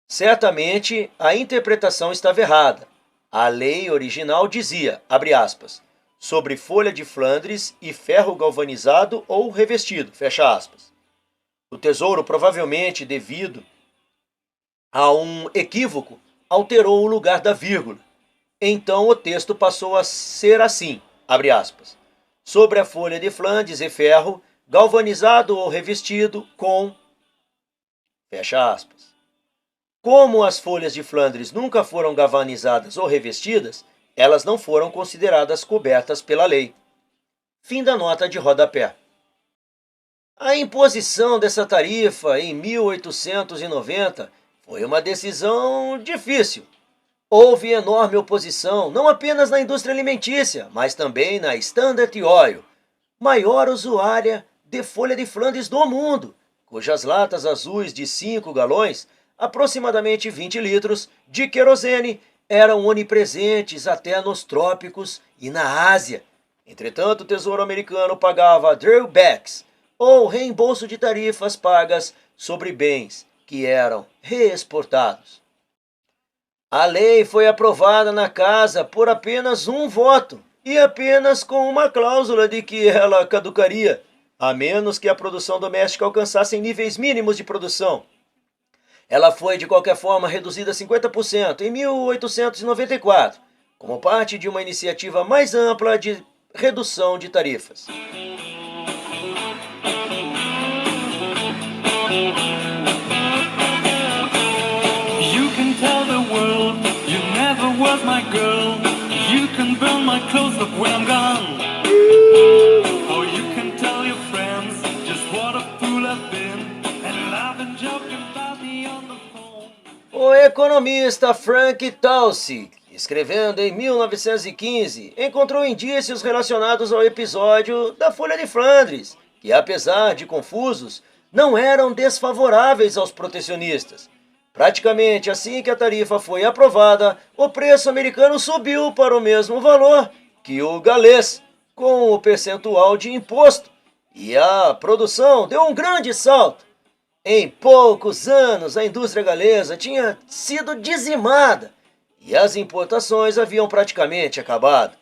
Certamente, a interpretação estava errada. A lei original dizia, abre aspas, sobre folha de Flandres e ferro galvanizado ou revestido, fecha aspas. O Tesouro, provavelmente devido a um equívoco, alterou o lugar da vírgula. Então o texto passou a ser assim, abre aspas, sobre a folha de Flandres e ferro, galvanizado ou revestido com, fecha aspas. Como as folhas de Flandres nunca foram galvanizadas ou revestidas, elas não foram consideradas cobertas pela lei. Fim da nota de rodapé. A imposição dessa tarifa em 1890 foi uma decisão difícil. Houve enorme oposição, não apenas na indústria alimentícia, mas também na Standard Oil, maior usuária de folha de Flandres do mundo, cujas latas azuis de 5 galões, aproximadamente 20 litros, de querosene eram onipresentes até nos trópicos e na Ásia. Entretanto, o Tesouro americano pagava drawbacks, ou reembolso de tarifas pagas sobre bens que eram reexportados. A lei foi aprovada na casa por apenas um voto e apenas com uma cláusula de que ela caducaria, a menos que a produção doméstica alcançasse níveis mínimos de produção. Ela foi, de qualquer forma, reduzida a 50% em 1894, como parte de uma iniciativa mais ampla de redução de tarifas. You can tell the world you never was my girl. You can burn my clothes up when I'm gone. Or you can tell your friends just what a fool I've been and laugh and joke about me on the phone. O economista Frank Taussig, escrevendo em 1915, encontrou indícios relacionados ao episódio da Folha de Flandres, que, apesar de confusos, não eram desfavoráveis aos protecionistas. Praticamente assim que a tarifa foi aprovada, o preço americano subiu para o mesmo valor que o galês, com o percentual de imposto, e a produção deu um grande salto. Em poucos anos, a indústria galesa tinha sido dizimada e as importações haviam praticamente acabado.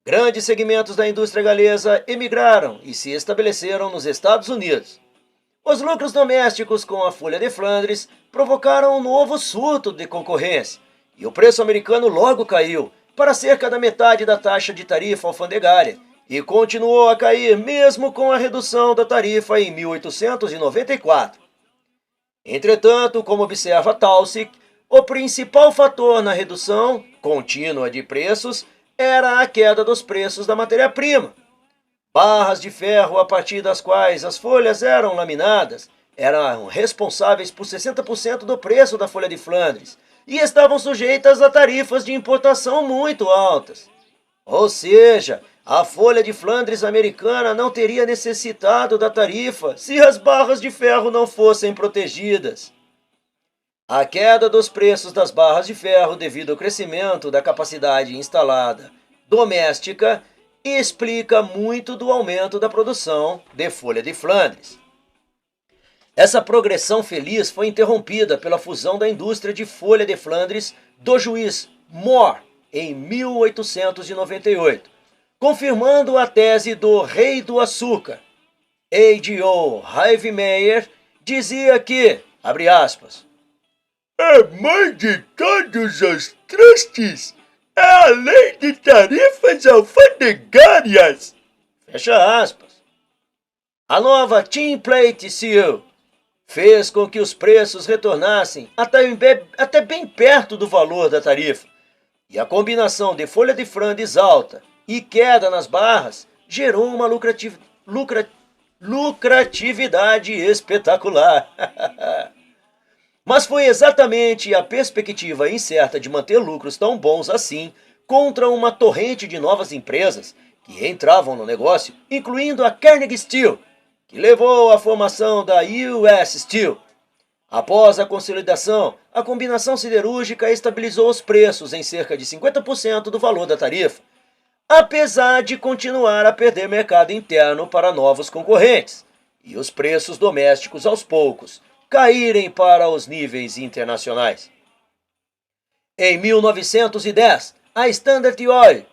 Grandes segmentos da indústria galesa emigraram e se estabeleceram nos Estados Unidos. Os lucros domésticos com a Folha de Flandres provocaram um novo surto de concorrência, e o preço americano logo caiu para cerca da metade da taxa de tarifa alfandegária, e continuou a cair mesmo com a redução da tarifa em 1894. Entretanto, como observa Taussig, o principal fator na redução contínua de preços era a queda dos preços da matéria-prima. Barras de ferro a partir das quais as folhas eram laminadas eram responsáveis por 60% do preço da Folha de Flandres e estavam sujeitas a tarifas de importação muito altas. Ou seja, a Folha de Flandres americana não teria necessitado da tarifa se as barras de ferro não fossem protegidas. A queda dos preços das barras de ferro devido ao crescimento da capacidade instalada doméstica explica muito do aumento da produção de Folha de Flandres. Essa progressão feliz foi interrompida pela fusão da indústria de Folha de Flandres do juiz Moore em 1898, confirmando a tese do rei do açúcar. A.G.O. Hivemeyer dizia que, abre aspas, a mãe de todos os trustes é a lei de tarifas alfandegárias. Fecha aspas. A nova Tin Plate Seal fez com que os preços retornassem até bem perto do valor da tarifa. E a combinação de Folha de Flandres alta e queda nas barras gerou uma lucratividade espetacular. Mas foi exatamente a perspectiva incerta de manter lucros tão bons assim contra uma torrente de novas empresas que entravam no negócio, incluindo a Carnegie Steel, que levou à formação da US Steel. Após a consolidação, a combinação siderúrgica estabilizou os preços em cerca de 50% do valor da tarifa, apesar de continuar a perder mercado interno para novos concorrentes, e os preços domésticos aos poucos caírem para os níveis internacionais. Em 1910, a Standard Oil,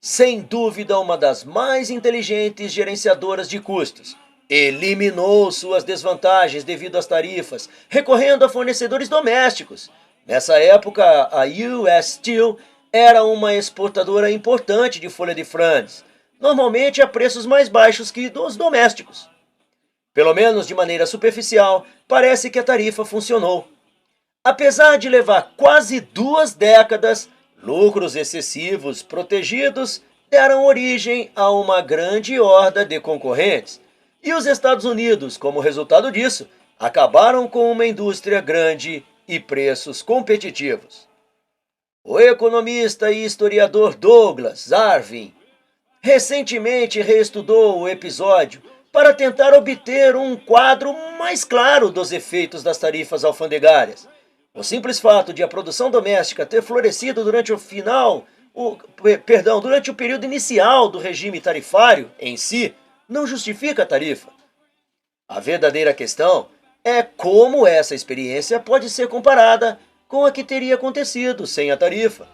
sem dúvida uma das mais inteligentes gerenciadoras de custos, eliminou suas desvantagens devido às tarifas, recorrendo a fornecedores domésticos. Nessa época, a US Steel era uma exportadora importante de Folha de Flandres, normalmente a preços mais baixos que dos domésticos. Pelo menos de maneira superficial, parece que a tarifa funcionou. Apesar de levar quase 2 décadas, lucros excessivos protegidos deram origem a uma grande horda de concorrentes. E os Estados Unidos, como resultado disso, acabaram com uma indústria grande e preços competitivos. O economista e historiador Douglas Arvin recentemente reestudou o episódio para tentar obter um quadro mais claro dos efeitos das tarifas alfandegárias. O simples fato de a produção doméstica ter florescido durante o período inicial do regime tarifário em si, não justifica a tarifa. A verdadeira questão é como essa experiência pode ser comparada com a que teria acontecido sem a tarifa.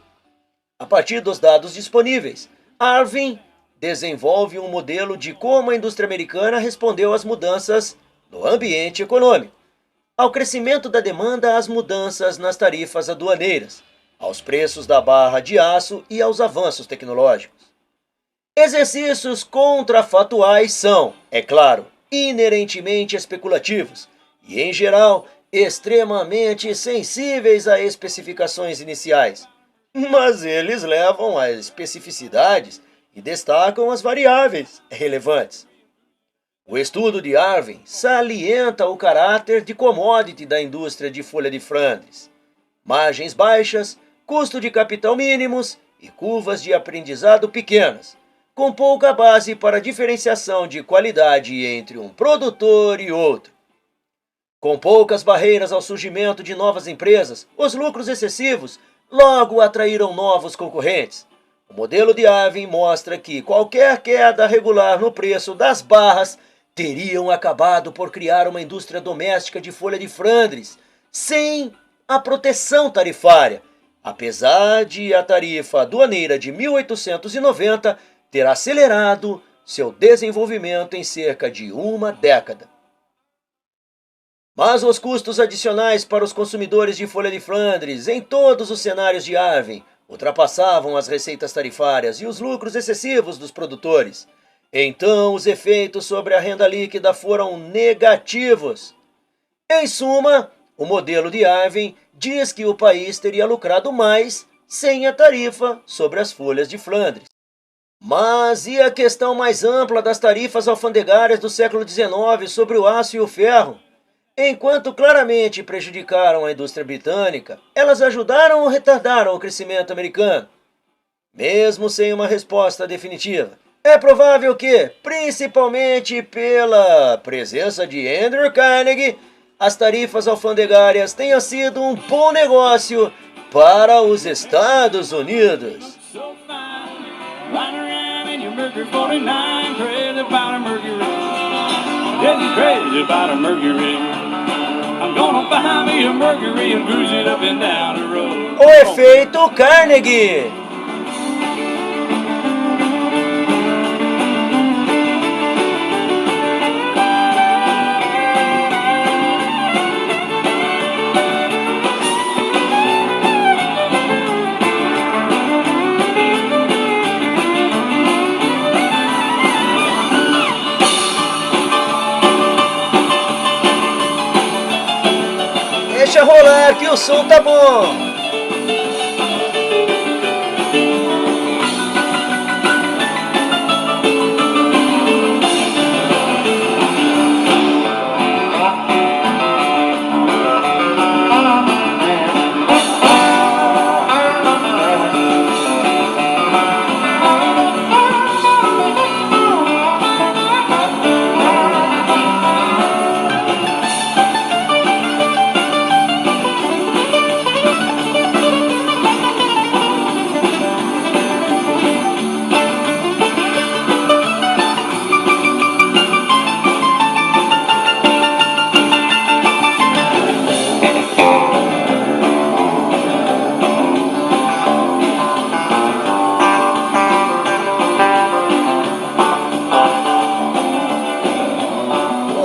A partir dos dados disponíveis, Arvin desenvolve um modelo de como a indústria americana respondeu às mudanças no ambiente econômico, ao crescimento da demanda, às mudanças nas tarifas aduaneiras, aos preços da barra de aço e aos avanços tecnológicos. Exercícios contrafatuais são, é claro, inerentemente especulativos e, em geral, extremamente sensíveis a especificações iniciais. Mas eles levam a especificidades e destacam as variáveis relevantes. O estudo de Arvin salienta o caráter de commodity da indústria de folha de Flandres. Margens baixas, custo de capital mínimos e curvas de aprendizado pequenas, com pouca base para diferenciação de qualidade entre um produtor e outro. Com poucas barreiras ao surgimento de novas empresas, os lucros excessivos logo atraíram novos concorrentes. O modelo de Arvin mostra que qualquer queda regular no preço das barras teriam acabado por criar uma indústria doméstica de folha de Flandres, sem a proteção tarifária, apesar de a tarifa aduaneira de 1890 ter acelerado seu desenvolvimento em cerca de uma década. Mas os custos adicionais para os consumidores de folha de Flandres em todos os cenários de Arvin ultrapassavam as receitas tarifárias e os lucros excessivos dos produtores. Então, os efeitos sobre a renda líquida foram negativos. Em suma, o modelo de Arvin diz que o país teria lucrado mais sem a tarifa sobre as folhas de Flandres. Mas e a questão mais ampla das tarifas alfandegárias do século XIX sobre o aço e o ferro? Enquanto claramente prejudicaram a indústria britânica, elas ajudaram ou retardaram o crescimento americano? Mesmo sem uma resposta definitiva, é provável que, principalmente pela presença de Andrew Carnegie, as tarifas alfandegárias tenham sido um bom negócio para os Estados Unidos. O efeito Carnegie. Deixa rolar que o som tá bom.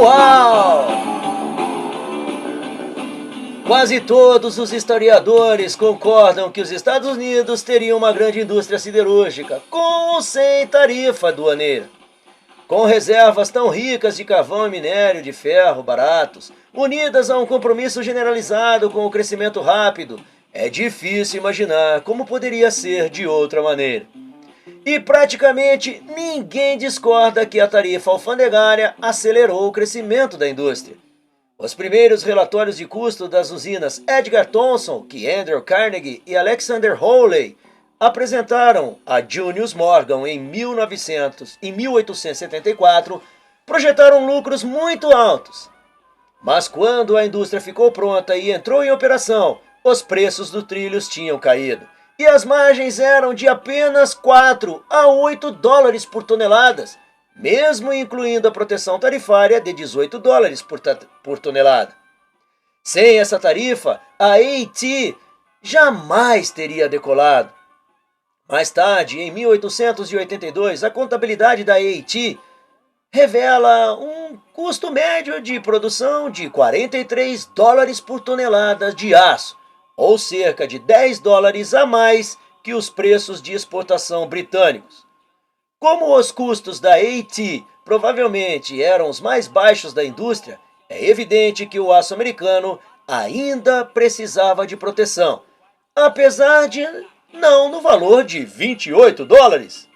Uau! Quase todos os historiadores concordam que os Estados Unidos teriam uma grande indústria siderúrgica, com ou sem tarifa aduaneira. Com reservas tão ricas de carvão e minério de ferro baratos, unidas a um compromisso generalizado com o crescimento rápido, é difícil imaginar como poderia ser de outra maneira. E praticamente ninguém discorda que a tarifa alfandegária acelerou o crescimento da indústria. Os primeiros relatórios de custo das usinas Edgar Thomson, que Andrew Carnegie e Alexander Hawley apresentaram a Junius Morgan em 1874, projetaram lucros muito altos. Mas quando a indústria ficou pronta e entrou em operação, os preços dos trilhos tinham caído. E as margens eram de apenas 4 a 8 dólares por toneladas, mesmo incluindo a proteção tarifária de 18 dólares por tonelada. Sem essa tarifa, a AT jamais teria decolado. Mais tarde, em 1882, a contabilidade da AT revela um custo médio de produção de 43 dólares por tonelada de aço, ou cerca de 10 dólares a mais que os preços de exportação britânicos. Como os custos da AT provavelmente eram os mais baixos da indústria, é evidente que o aço americano ainda precisava de proteção, apesar de não no valor de $28.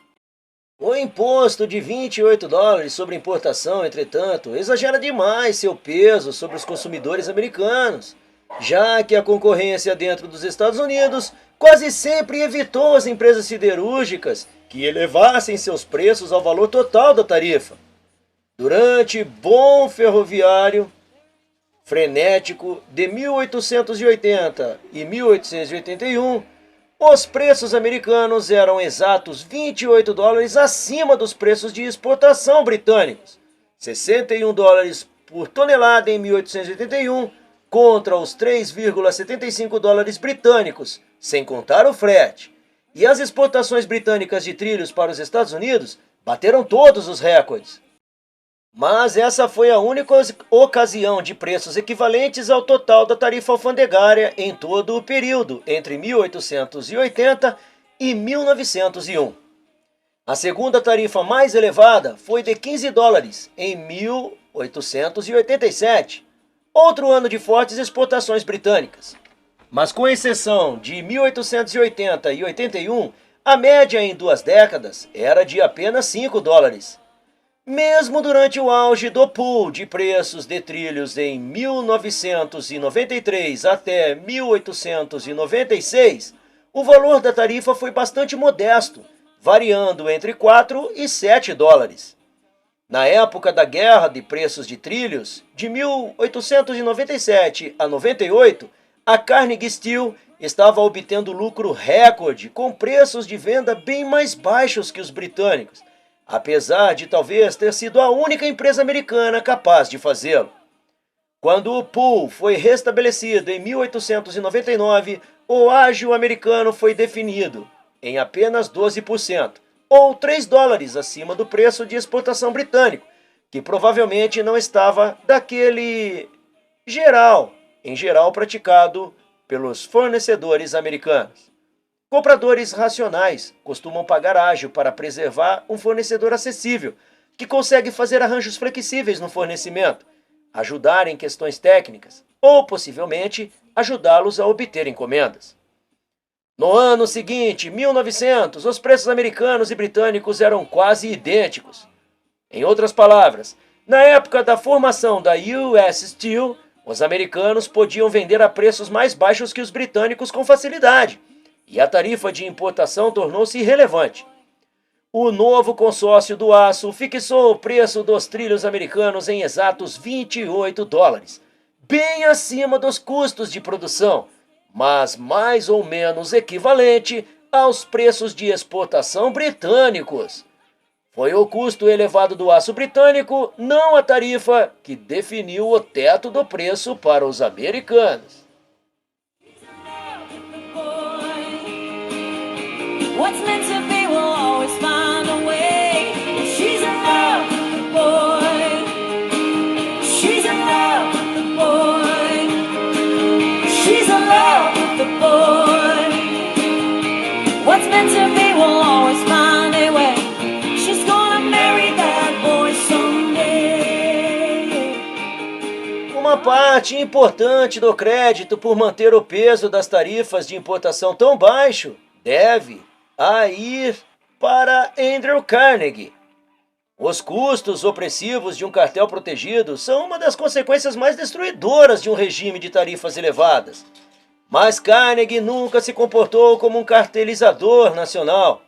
O imposto de $28 sobre importação, entretanto, exagera demais seu peso sobre os consumidores americanos, já que a concorrência dentro dos Estados Unidos quase sempre evitou as empresas siderúrgicas que elevassem seus preços ao valor total da tarifa. Durante bom ferroviário frenético de 1880 e 1881, os preços americanos eram exatos $28 acima dos preços de exportação britânicos, $61 por tonelada em 1881 contra os $3,75 britânicos, sem contar o frete. E as exportações britânicas de trilhos para os Estados Unidos bateram todos os recordes. Mas essa foi a única ocasião de preços equivalentes ao total da tarifa alfandegária em todo o período entre 1880 e 1901. A segunda tarifa mais elevada foi de $15 em 1887, outro ano de fortes exportações britânicas. Mas com exceção de 1880 e 81, a média em 2 décadas era de apenas $5. Mesmo durante o auge do pool de preços de trilhos em 1993 até 1896, o valor da tarifa foi bastante modesto, variando entre $4 e $7. Na época da Guerra de Preços de Trilhos, de 1897 a 98, a Carnegie Steel estava obtendo lucro recorde, com preços de venda bem mais baixos que os britânicos, apesar de talvez ter sido a única empresa americana capaz de fazê-lo. Quando o pool foi restabelecido em 1899, o ágio americano foi definido em apenas 12%, ou $3 acima do preço de exportação britânico, que provavelmente não estava daquele em geral praticado pelos fornecedores americanos. Compradores racionais costumam pagar ágio para preservar um fornecedor acessível, que consegue fazer arranjos flexíveis no fornecimento, ajudar em questões técnicas ou, possivelmente, ajudá-los a obter encomendas. No ano seguinte, 1900, os preços americanos e britânicos eram quase idênticos. Em outras palavras, na época da formação da US Steel, os americanos podiam vender a preços mais baixos que os britânicos com facilidade, e a tarifa de importação tornou-se irrelevante. O novo consórcio do aço fixou o preço dos trilhos americanos em exatos $28, bem acima dos custos de produção, mas mais ou menos equivalente aos preços de exportação britânicos. Foi o custo elevado do aço britânico, não a tarifa, que definiu o teto do preço para os americanos. What's meant to be will always find a way. She's in love with the boy. She's in love with the boy. She's in love with the boy. What's meant to be will always find a way. She's gonna marry that boy someday. Uma parte importante do crédito por manter o peso das tarifas de importação tão baixo deve a ir para Andrew Carnegie. Os custos opressivos de um cartel protegido são uma das consequências mais destruidoras de um regime de tarifas elevadas. Mas Carnegie nunca se comportou como um cartelizador nacional,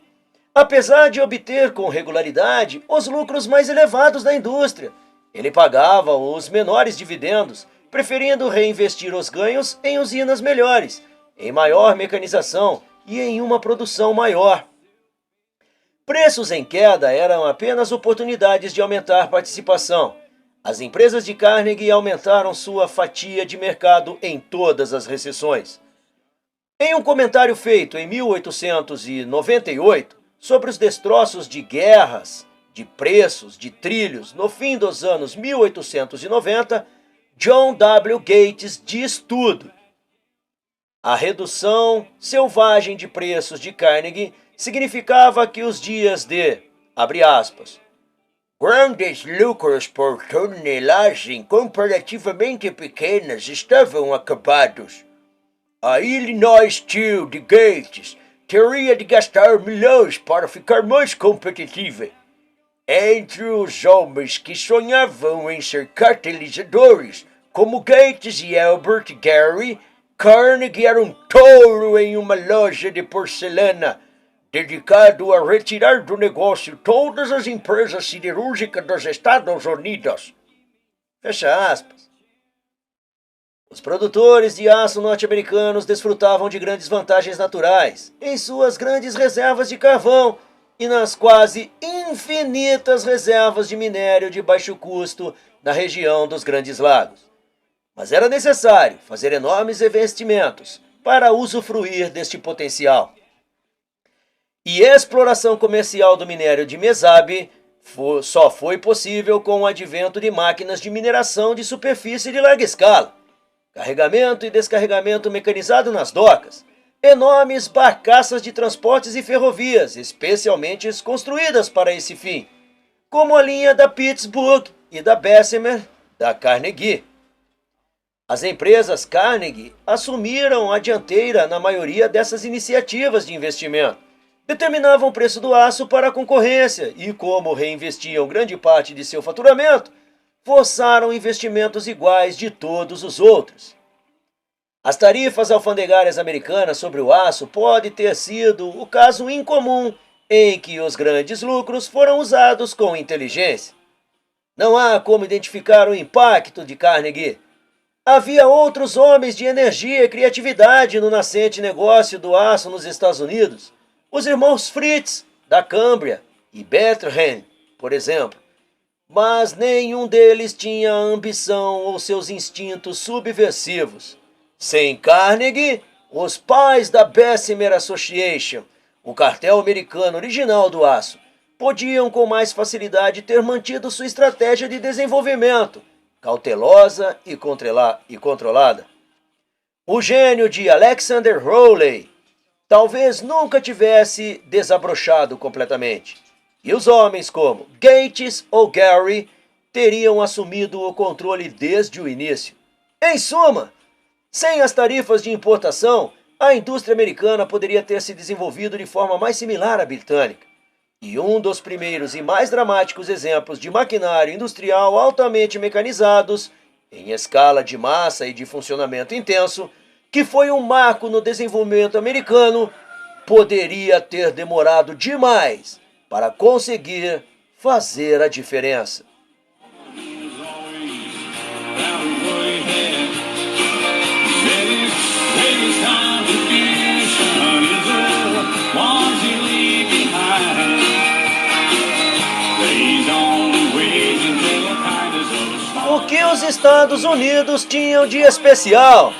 apesar de obter com regularidade os lucros mais elevados da indústria. Ele pagava os menores dividendos, preferindo reinvestir os ganhos em usinas melhores, em maior mecanização e em uma produção maior. Preços em queda eram apenas oportunidades de aumentar participação. As empresas de Carnegie aumentaram sua fatia de mercado em todas as recessões. Em um comentário feito em 1898 sobre os destroços de guerras, de preços, de trilhos no fim dos anos 1890, John W. Gates diz tudo. A redução selvagem de preços de Carnegie significava que os dias de, abre aspas, grandes lucros por tonelagem comparativamente pequenas estavam acabados. A Illinois Steel de Gates teria de gastar milhões para ficar mais competitiva. Entre os homens que sonhavam em ser catalisadores, como Gates e Albert Gary, Carnegie era um touro em uma loja de porcelana, dedicado a retirar do negócio todas as empresas siderúrgicas dos Estados Unidos. Fecha aspas. Os produtores de aço norte-americanos desfrutavam de grandes vantagens naturais em suas grandes reservas de carvão e nas quase infinitas reservas de minério de baixo custo na região dos Grandes Lagos. Mas era necessário fazer enormes investimentos para usufruir deste potencial. E a exploração comercial do minério de mesabe só foi possível com o advento de máquinas de mineração de superfície de larga escala, carregamento e descarregamento mecanizado nas docas, enormes barcaças de transportes e ferrovias, especialmente construídas para esse fim, como a linha da Pittsburgh e da Bessemer da Carnegie. As empresas Carnegie assumiram a dianteira na maioria dessas iniciativas de investimento, determinavam o preço do aço para a concorrência e, como reinvestiam grande parte de seu faturamento, forçaram investimentos iguais de todos os outros. As tarifas alfandegárias americanas sobre o aço pode ter sido o caso incomum em que os grandes lucros foram usados com inteligência. Não há como identificar o impacto de Carnegie. Havia outros homens de energia e criatividade no nascente negócio do aço nos Estados Unidos. Os irmãos Fritz, da Cambria, e Bethlehem, por exemplo. Mas nenhum deles tinha a ambição ou seus instintos subversivos. Sem Carnegie, os pais da Bessemer Association, o cartel americano original do aço, podiam com mais facilidade ter mantido sua estratégia de desenvolvimento, cautelosa e controlada. O gênio de Alexander Rowley talvez nunca tivesse desabrochado completamente, e os homens como Gates ou Gary teriam assumido o controle desde o início. Em suma, sem as tarifas de importação, a indústria americana poderia ter se desenvolvido de forma mais similar à britânica. E um dos primeiros e mais dramáticos exemplos de maquinário industrial altamente mecanizados, em escala de massa e de funcionamento intenso, que foi um marco no desenvolvimento americano, poderia ter demorado demais para conseguir fazer a diferença. O que os Estados Unidos tinham de especial?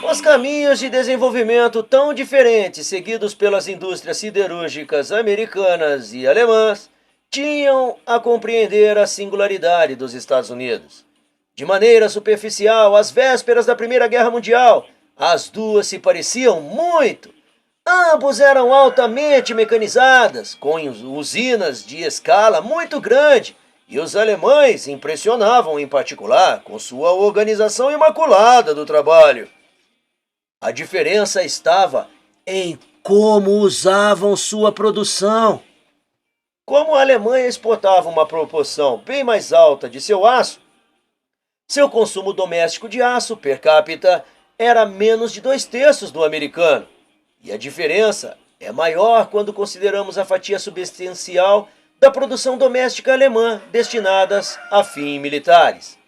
Os caminhos de desenvolvimento tão diferentes seguidos pelas indústrias siderúrgicas americanas e alemãs tinham a compreender a singularidade dos Estados Unidos. De maneira superficial, às vésperas da Primeira Guerra Mundial, as duas se pareciam muito. Ambos eram altamente mecanizadas, com usinas de escala muito grande, e os alemães impressionavam em particular com sua organização imaculada do trabalho. A diferença estava em como usavam sua produção. Como a Alemanha exportava uma proporção bem mais alta de seu aço, seu consumo doméstico de aço per capita era menos de 2/3 do americano. E a diferença é maior quando consideramos a fatia substancial da produção doméstica alemã destinadas a fins militares.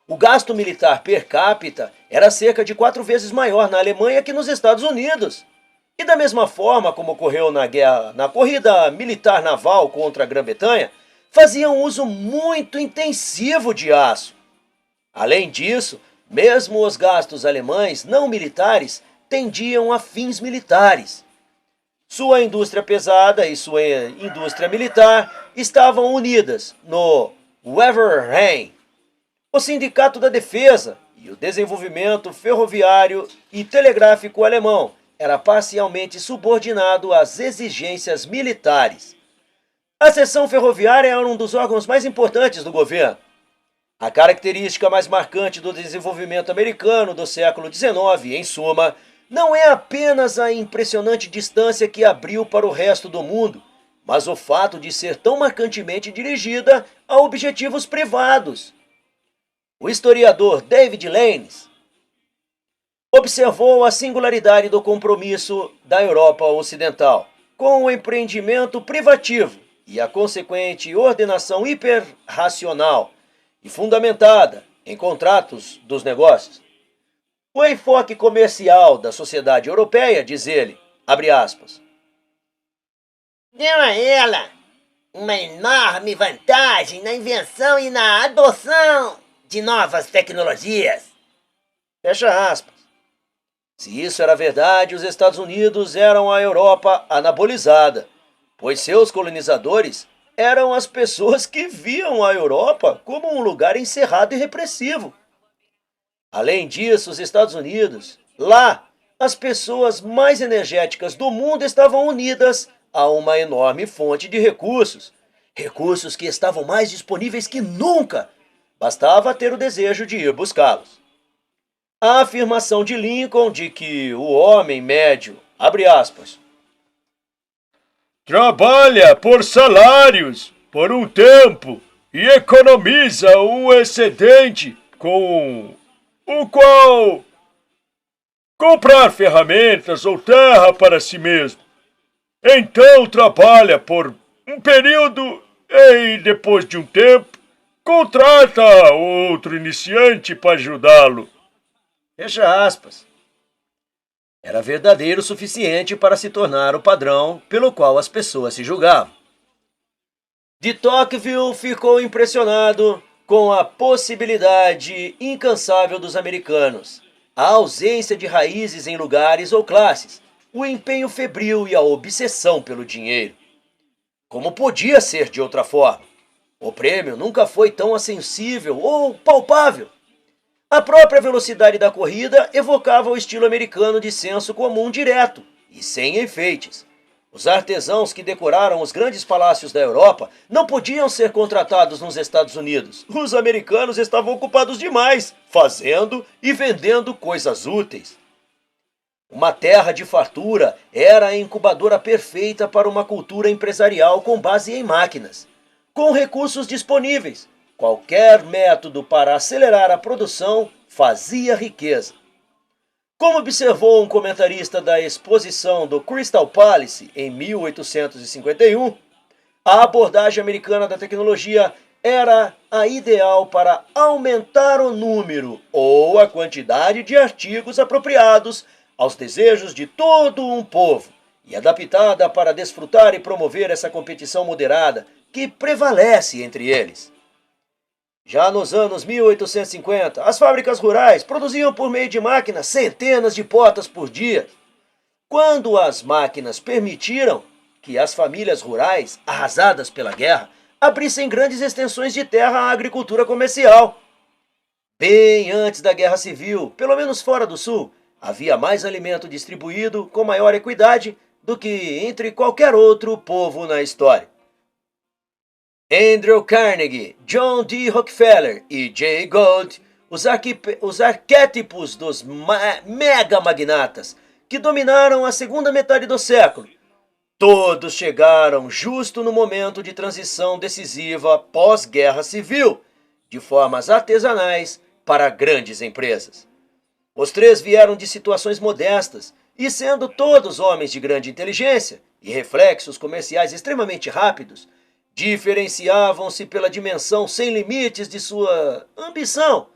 O gasto militar per capita era cerca de 4 vezes maior na Alemanha que nos Estados Unidos. E da mesma forma como ocorreu na corrida militar naval contra a Grã-Bretanha, faziam uso muito intensivo de aço. Além disso, mesmo os gastos alemães não militares tendiam a fins militares. Sua indústria pesada e sua indústria militar estavam unidas no Wehrheim, o Sindicato da Defesa, e o desenvolvimento ferroviário e telegráfico alemão era parcialmente subordinado às exigências militares. A seção ferroviária era um dos órgãos mais importantes do governo. A característica mais marcante do desenvolvimento americano do século XIX, em suma, não é apenas a impressionante distância que abriu para o resto do mundo, mas o fato de ser tão marcantemente dirigida a objetivos privados. O historiador David Lanes observou a singularidade do compromisso da Europa Ocidental com o empreendimento privativo e a consequente ordenação hiperracional e fundamentada em contratos dos negócios. O enfoque comercial da sociedade europeia, diz ele, abre aspas, deu a ela uma enorme vantagem na invenção e na adoção de novas tecnologias. Fecha aspas. Se isso era verdade, os Estados Unidos eram a Europa anabolizada, pois seus colonizadores eram as pessoas que viam a Europa como um lugar encerrado e repressivo. Além disso, os Estados Unidos, lá, as pessoas mais energéticas do mundo estavam unidas a uma enorme fonte de recursos, recursos que estavam mais disponíveis que nunca, bastava ter o desejo de ir buscá-los. A afirmação de Lincoln de que o homem médio, abre aspas, trabalha por salários por um tempo e economiza um excedente com o qual comprar ferramentas ou terra para si mesmo. Então trabalha por um período e, depois de um tempo, contrata outro iniciante para ajudá-lo. Fecha aspas. Era verdadeiro o suficiente para se tornar o padrão pelo qual as pessoas se julgavam. De Tocqueville ficou impressionado com a possibilidade incansável dos americanos, a ausência de raízes em lugares ou classes, o empenho febril e a obsessão pelo dinheiro. Como podia ser de outra forma? O prêmio nunca foi tão acessível ou palpável. A própria velocidade da corrida evocava o estilo americano de senso comum direto e sem enfeites. Os artesãos que decoraram os grandes palácios da Europa não podiam ser contratados nos Estados Unidos. Os americanos estavam ocupados demais, fazendo e vendendo coisas úteis. Uma terra de fartura era a incubadora perfeita para uma cultura empresarial com base em máquinas. Com recursos disponíveis, qualquer método para acelerar a produção fazia riqueza. Como observou um comentarista da exposição do Crystal Palace em 1851, a abordagem americana da tecnologia era a ideal para aumentar o número ou a quantidade de artigos apropriados aos desejos de todo um povo e adaptada para desfrutar e promover essa competição moderada que prevalece entre eles. Já nos anos 1850, as fábricas rurais produziam por meio de máquinas centenas de portas por dia. Quando as máquinas permitiram que as famílias rurais, arrasadas pela guerra, abrissem grandes extensões de terra à agricultura comercial. Bem antes da Guerra Civil, pelo menos fora do Sul, havia mais alimento distribuído com maior equidade do que entre qualquer outro povo na história. Andrew Carnegie, John D. Rockefeller e Jay Gould, os arquétipos dos mega magnatas que dominaram a segunda metade do século, todos chegaram justo no momento de transição decisiva pós-guerra civil, de formas artesanais para grandes empresas. Os três vieram de situações modestas e, sendo todos homens de grande inteligência e reflexos comerciais extremamente rápidos, diferenciavam-se pela dimensão sem limites de sua ambição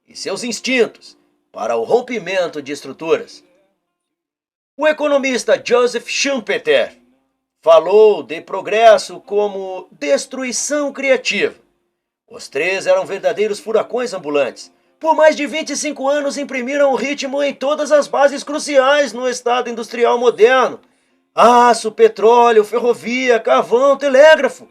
e seus instintos para o rompimento de estruturas. O economista Joseph Schumpeter falou de progresso como destruição criativa. Os três eram verdadeiros furacões ambulantes. Por mais de 25 anos imprimiram o ritmo em todas as bases cruciais no estado industrial moderno. aço, petróleo, ferrovia, carvão, telégrafo,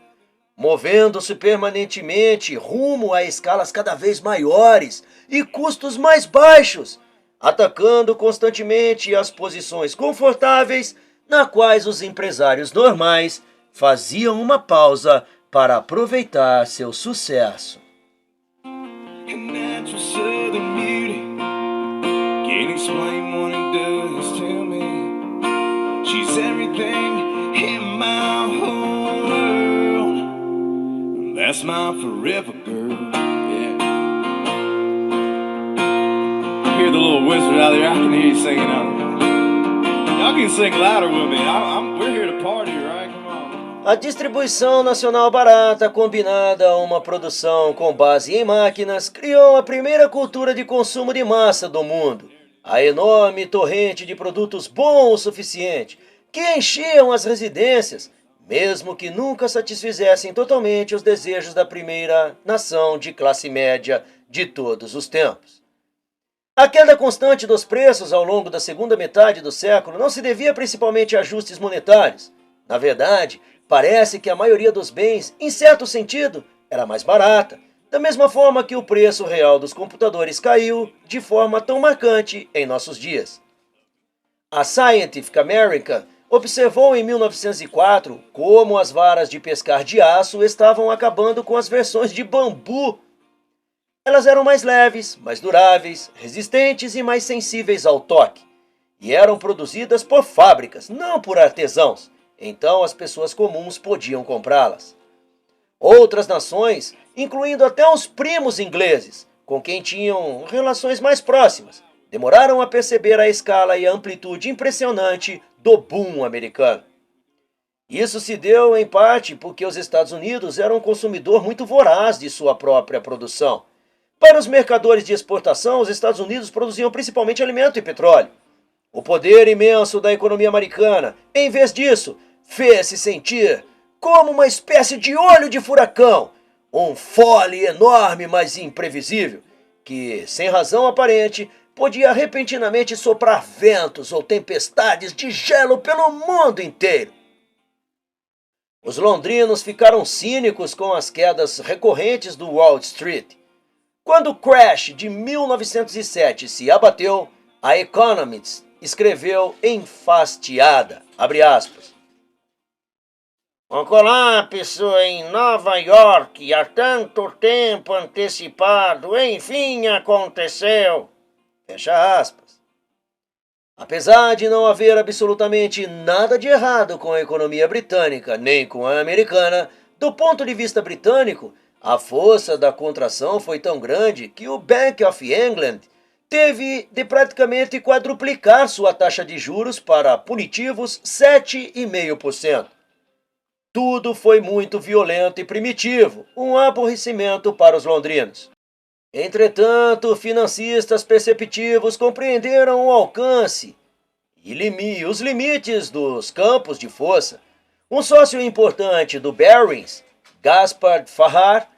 movendo-se permanentemente rumo a escalas cada vez maiores e custos mais baixos, atacando constantemente as posições confortáveis na quais os empresários normais faziam uma pausa para aproveitar seu sucesso. She's everything in my whole world. That's my forever girl. Yeah. I hear the little wizard out there. I can hear you singing out there. Y'all can sing louder with me. We're here to party, right? Come on. A distribuição nacional barata, combinada a uma produção com base em máquinas, criou a primeira cultura de consumo de massa do mundo. A enorme torrente de produtos bons o suficiente, que enchiam as residências, mesmo que nunca satisfizessem totalmente os desejos da primeira nação de classe média de todos os tempos. A queda constante dos preços ao longo da segunda metade do século não se devia principalmente a ajustes monetários. Na verdade, parece que a maioria dos bens, em certo sentido, era mais barata, da mesma forma que o preço real dos computadores caiu de forma tão marcante em nossos dias. A Scientific American observou em 1904 como as varas de pescar de aço estavam acabando com as versões de bambu. Elas eram mais leves, mais duráveis, resistentes e mais sensíveis ao toque. E eram produzidas por fábricas, não por artesãos. Então as pessoas comuns podiam comprá-las. Outras nações, incluindo até os primos ingleses, com quem tinham relações mais próximas, demoraram a perceber a escala e a amplitude impressionante do boom americano. Isso se deu, em parte, porque os Estados Unidos eram um consumidor muito voraz de sua própria produção. Para os mercadores de exportação, os Estados Unidos produziam principalmente alimento e petróleo. O poder imenso da economia americana, em vez disso, fez-se sentir como uma espécie de olho de furacão, um fole enorme, mas imprevisível, que, sem razão aparente, podia repentinamente soprar ventos ou tempestades de gelo pelo mundo inteiro. Os londrinos ficaram cínicos com as quedas recorrentes do Wall Street. Quando o crash de 1907 se abateu, a Economist escreveu enfastiada, abre aspas, "O colapso em Nova York, há tanto tempo antecipado, enfim aconteceu." Fecha aspas. Apesar de não haver absolutamente nada de errado com a economia britânica, nem com a americana, do ponto de vista britânico, a força da contração foi tão grande que o Bank of England teve de praticamente quadruplicar sua taxa de juros para punitivos 7,5%. Tudo foi muito violento e primitivo, um aborrecimento para os londrinos. Entretanto, financistas perceptivos compreenderam o alcance e os limites dos campos de força. Um sócio importante do Barings, Gaspard Farrar,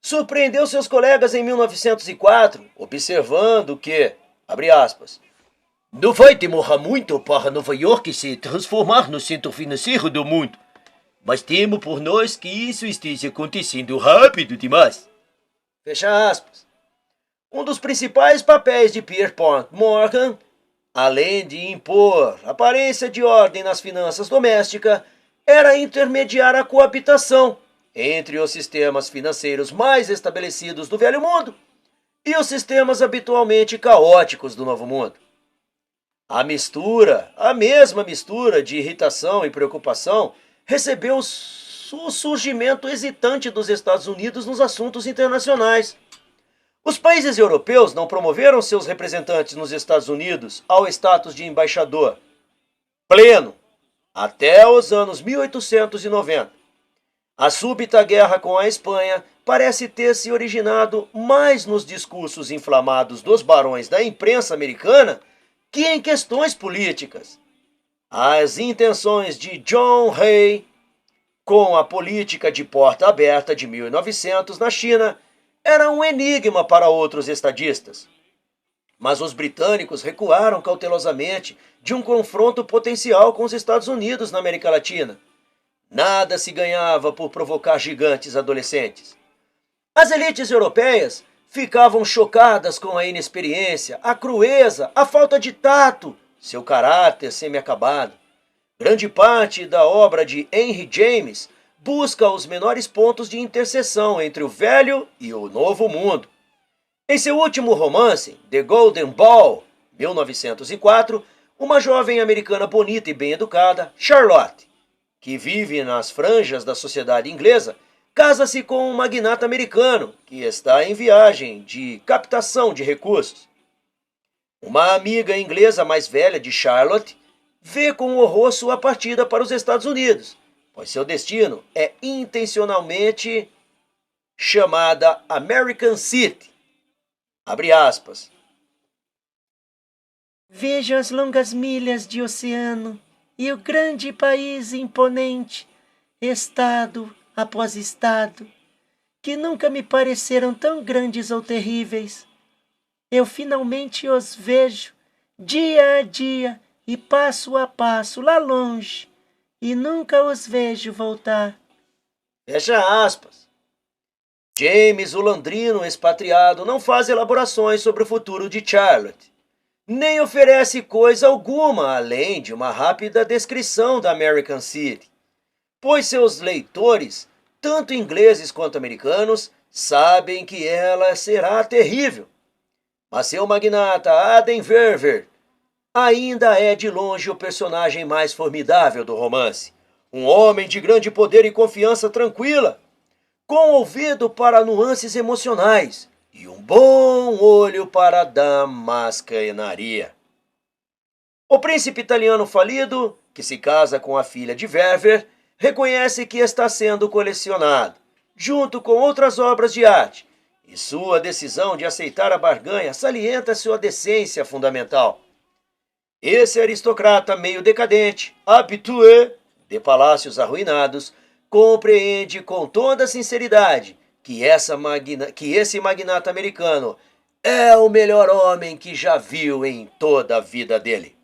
surpreendeu seus colegas em 1904, observando que, abre aspas, "não vai demorar muito para Nova York se transformar no centro financeiro do mundo, mas temo por nós que isso esteja acontecendo rápido demais." Fecha aspas. Um dos principais papéis de Pierpont Morgan, além de impor aparência de ordem nas finanças domésticas, era intermediar a coabitação entre os sistemas financeiros mais estabelecidos do Velho Mundo e os sistemas habitualmente caóticos do Novo Mundo. A mesma mistura de irritação e preocupação, recebeu o surgimento hesitante dos Estados Unidos nos assuntos internacionais. Os países europeus não promoveram seus representantes nos Estados Unidos ao status de embaixador pleno até os anos 1890. A súbita guerra com a Espanha parece ter se originado mais nos discursos inflamados dos barões da imprensa americana que em questões políticas. As intenções de John Hay com a política de porta aberta de 1900 na China era um enigma para outros estadistas. Mas os britânicos recuaram cautelosamente de um confronto potencial com os Estados Unidos na América Latina. Nada se ganhava por provocar gigantes adolescentes. As elites europeias ficavam chocadas com a inexperiência, a crueza, a falta de tato, seu caráter semi-acabado. Grande parte da obra de Henry James busca os menores pontos de interseção entre o velho e o novo mundo. Em seu último romance, The Golden Ball, 1904, uma jovem americana bonita e bem educada, Charlotte, que vive nas franjas da sociedade inglesa, casa-se com um magnata americano que está em viagem de captação de recursos. Uma amiga inglesa mais velha de Charlotte vê com horror sua partida para os Estados Unidos, pois seu destino é intencionalmente chamada American City. Abre aspas. Vejo as longas milhas de oceano e o grande país imponente, estado após estado, que nunca me pareceram tão grandes ou terríveis. Eu finalmente os vejo, dia a dia e passo a passo, lá longe, e nunca os vejo voltar. Fecha aspas. James, o londrino expatriado, não faz elaborações sobre o futuro de Charlotte, nem oferece coisa alguma além de uma rápida descrição da American City, pois seus leitores, tanto ingleses quanto americanos, sabem que ela será terrível. Mas seu magnata Aden Verver ainda é de longe o personagem mais formidável do romance, um homem de grande poder e confiança tranquila, com ouvido para nuances emocionais e um bom olho para a damascaneria. O príncipe italiano falido, que se casa com a filha de Verver, reconhece que está sendo colecionado, junto com outras obras de arte, e sua decisão de aceitar a barganha salienta sua decência fundamental. Esse aristocrata meio decadente, habitué de palácios arruinados, compreende com toda sinceridade que esse magnata americano é o melhor homem que já viu em toda a vida dele.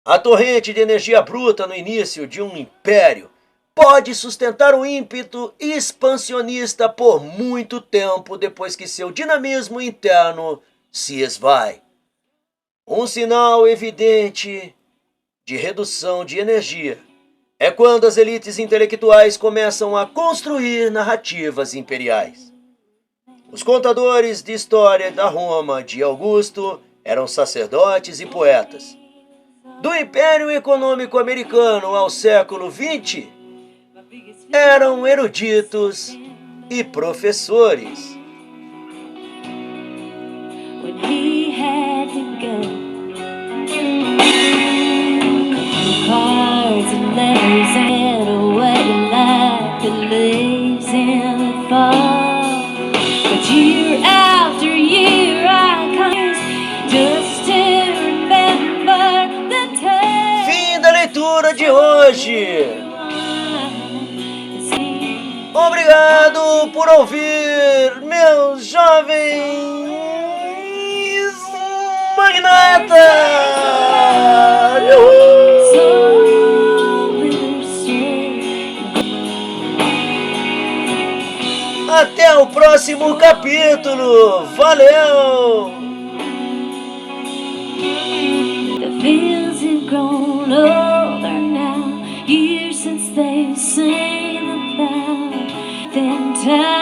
A torrente de energia bruta no início de um império pode sustentar o ímpeto expansionista por muito tempo depois que seu dinamismo interno se esvai. Um sinal evidente de redução de energia é quando as elites intelectuais começam a construir narrativas imperiais. Os contadores de história da Roma de Augusto eram sacerdotes e poetas. Do Império Econômico Americano ao século XX, eram eruditos e professores. When he had to go, cards and letters and a wedding light that lays in the fall. But year after year I come just to remember the time. Fim da leitura de hoje. Obrigado por ouvir, meus jovens magnatas! Até o próximo capítulo! Valeu! The fields have grown older now, years since they sang about then time.